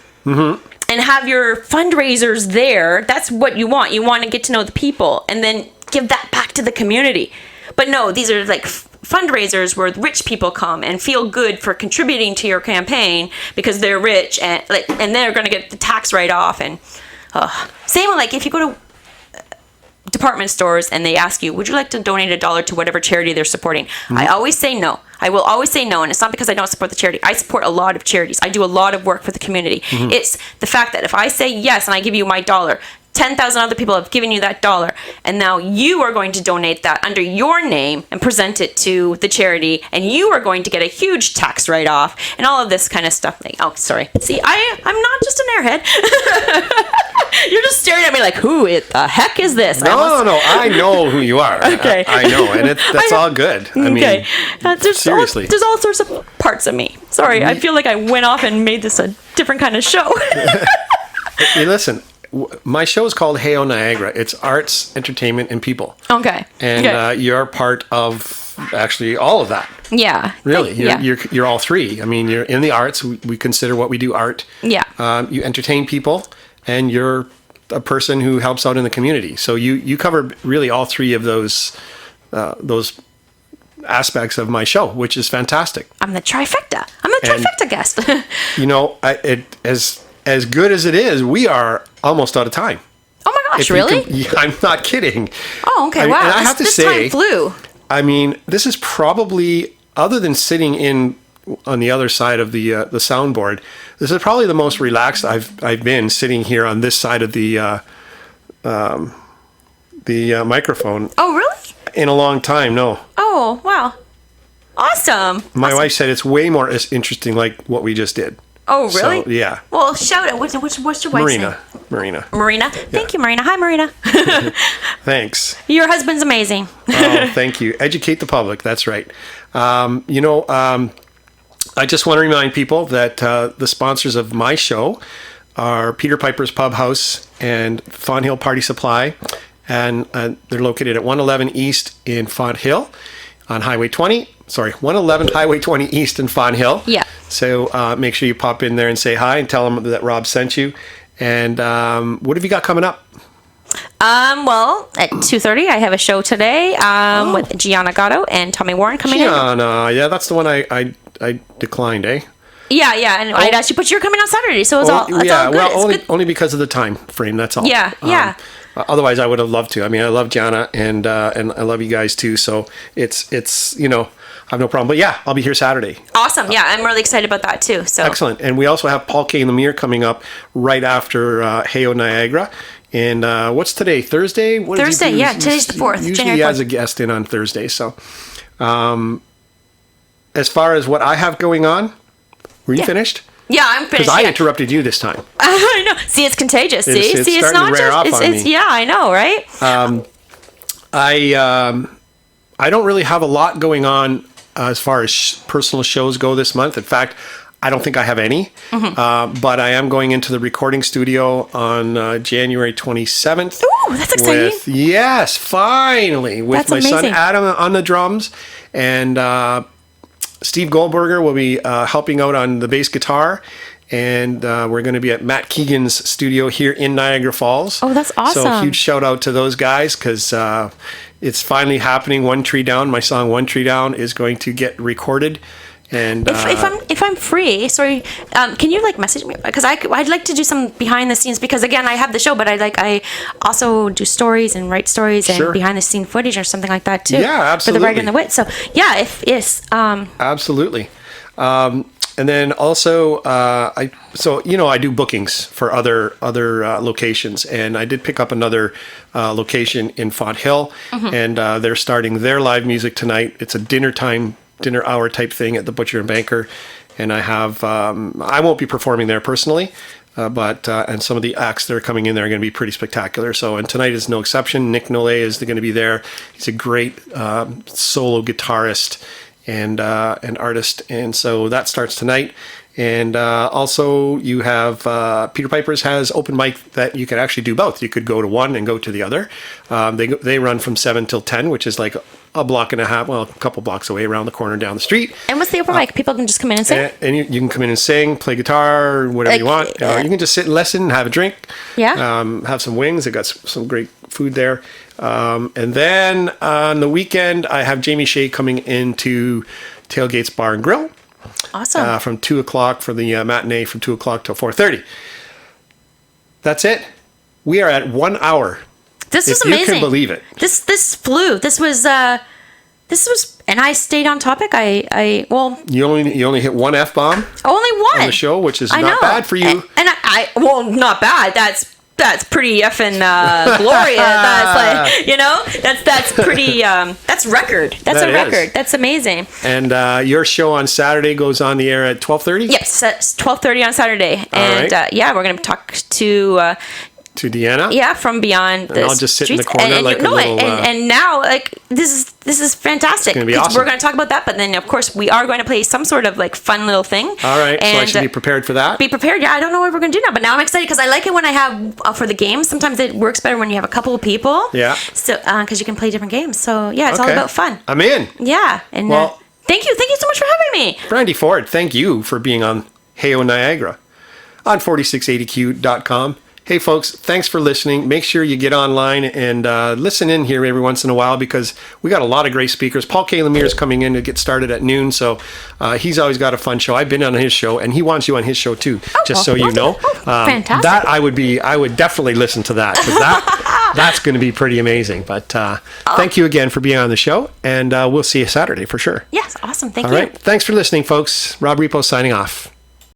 and have your fundraisers there. That's what you want. You want to get to know the people and then give that back to the community. But no, these are like fundraisers where rich people come and feel good for contributing to your campaign because they're rich and they're going to get the tax write-off. And same with like if you go to department stores and they ask you, would you like to donate $1 to whatever charity they're supporting? I always say no. I will always say no, and it's not because I don't support the charity. I support a lot of charities. I do a lot of work for the community. It's the fact that if I say yes and I give you my $1, 10,000 other people have given you that $1, and now you are going to donate that under your name and present it to the charity, and you are going to get a huge tax write-off and all of this kind of stuff. Like, oh, sorry. See, I'm not just an airhead. You're just staring at me like, who the heck is this? No, I know who you are. Okay. I know, and that's all good. I mean, seriously. There's all sorts of parts of me. Sorry, I feel like I went off and made this a different kind of show. Hey, listen. My show is called Heyo Niagara. It's arts, entertainment, and people. Okay. And you're part of actually all of that. Yeah. Really, you're all three. I mean, you're in the arts. We consider what we do art. Yeah. You entertain people, and you're a person who helps out in the community. So you cover really all three of those aspects of my show, which is fantastic. I'm the trifecta. I'm a trifecta guest. You know, as good as it is, we are almost out of time. Oh my gosh, really? I'm not kidding. Oh, okay, wow. And I have to say, time flew. I mean, this is probably, other than sitting on the other side of the soundboard, this is probably the most relaxed I've been sitting here on this side of the microphone. Oh, really? In a long time, no. Oh, wow. Awesome. My wife said it's way more interesting like what we just did. Oh, really? So, yeah. Well, shout out. What's your wife's name? Marina. Marina? Thank you, Marina. Hi, Marina. Thanks. Your husband's amazing. Oh, thank you. Educate the public. That's right. I just want to remind people that the sponsors of my show are Peter Piper's Pubhouse and Fonthill Party Supply. And they're located at 111 East in Fonthill on Highway 20. Sorry, 111 Highway 20 East in Fonthill. Yeah. So make sure you pop in there and say hi and tell them that Rob sent you. And what have you got coming up? Well, at 2:30, I have a show today with Gianna Gatto and Tommy Warren coming in. Yeah, that's the one I declined, eh? Yeah, and I'd asked you, but you're coming on Saturday, so it's all good. Well, only because of the time frame, that's all. Yeah. Otherwise, I would have loved to. I mean, I love Gianna, and I love you guys too. So it's I have no problem. But yeah, I'll be here Saturday. Awesome. Yeah, I'm really excited about that too. So excellent. And we also have Paul K. Lemire coming up right after Heyo Niagara. And what's today? Thursday? Thursday, yeah. Today's the 4th. Usually he has a guest in on Thursday. So as far as what I have going on, were you finished? Yeah, I'm finished. Because I interrupted you this time. I know. See, it's contagious. It's not just. Yeah, I know, right? I don't really have a lot going on as far as personal shows go this month. In fact, I don't think I have any. But I am going into the recording studio on January 27th. Ooh, that's exciting. Yes, finally. With my son Adam on the drums. And Steve Goldberger will be helping out on the bass guitar. And we're going to be at Matt Keegan's studio here in Niagara Falls. Oh, that's awesome. So huge shout out to those guys because it's finally happening. One Tree Down, my song One Tree Down is going to get recorded. And if I'm free, sorry, can you message me? Because I'd like to do some behind the scenes, because again, I have the show, but I also do stories and write stories and behind the scene footage or something like that too. Yeah, absolutely. For the Writer The Wit. So yeah, absolutely. And then also, I do bookings for other locations, and I did pick up another location in Fonthill, and they're starting their live music tonight. It's a dinner hour type thing at the Butcher and Banker, and I have I won't be performing there personally, but and some of the acts that are coming in there are going to be pretty spectacular. So, and tonight is no exception. Nick Nole is going to be there. He's a great solo guitarist and an artist, and so that starts tonight. And also you have Peter Piper's has open mic that you could actually do both. You could go to one and go to the other. They run from 7 till 10, which is like a block and a half, well, a couple blocks away around the corner down the street. And what's the open mic? People can just come in and sing? And you can come in and sing, play guitar, whatever you want. You can just sit and listen, have a drink. Yeah. Have some wings. They got some great food there. And then on the weekend, I have Jamie Shea coming into Tailgates Bar and Grill. Awesome. From 2 o'clock for the matinee from 2 o'clock till 4:30. That's it. We are at 1 hour. This was if amazing. You can believe it. This flew. This was, and I stayed on topic. Well. You only hit one F-bomb. Only one. On the show, which is not bad for you. And well, not bad. That's pretty effing glorious. That's like, that's pretty, that's record. That's a record. That's amazing. And your show on Saturday goes on the air at 12:30? Yes, it's 12:30 on Saturday. And right. We're going to talk to Deanna? Yeah, from Beyond the And I'll just sit in the Streets. corner like a little... And now, like, this is fantastic. It's going to be awesome. We're going to talk about that, but then, of course, we are going to play some sort of, like, fun little thing. All right, so I should be prepared for that? Be prepared, yeah. I don't know what we're going to do now, but now I'm excited because I like it when I have, for the games, sometimes it works better when you have a couple of people. Yeah. So, because you can play different games. So, yeah, it's all about fun. I'm in. Yeah. And thank you. Thank you so much for having me. Brandy Ford, thank you for being on Heyo Niagara on 4680q.com. Hey, folks, thanks for listening. Make sure you get online and listen in here every once in a while because we got a lot of great speakers. Paul K. Lemire is coming in to get started at noon, so he's always got a fun show. I've been on his show, and he wants you on his show, too, so you know. Fantastic. That I would definitely listen to that because that's going to be pretty amazing. But thank you again for being on the show, and we'll see you Saturday for sure. Yes, awesome. Thank you. All right. Thanks for listening, folks. Rob Repo signing off.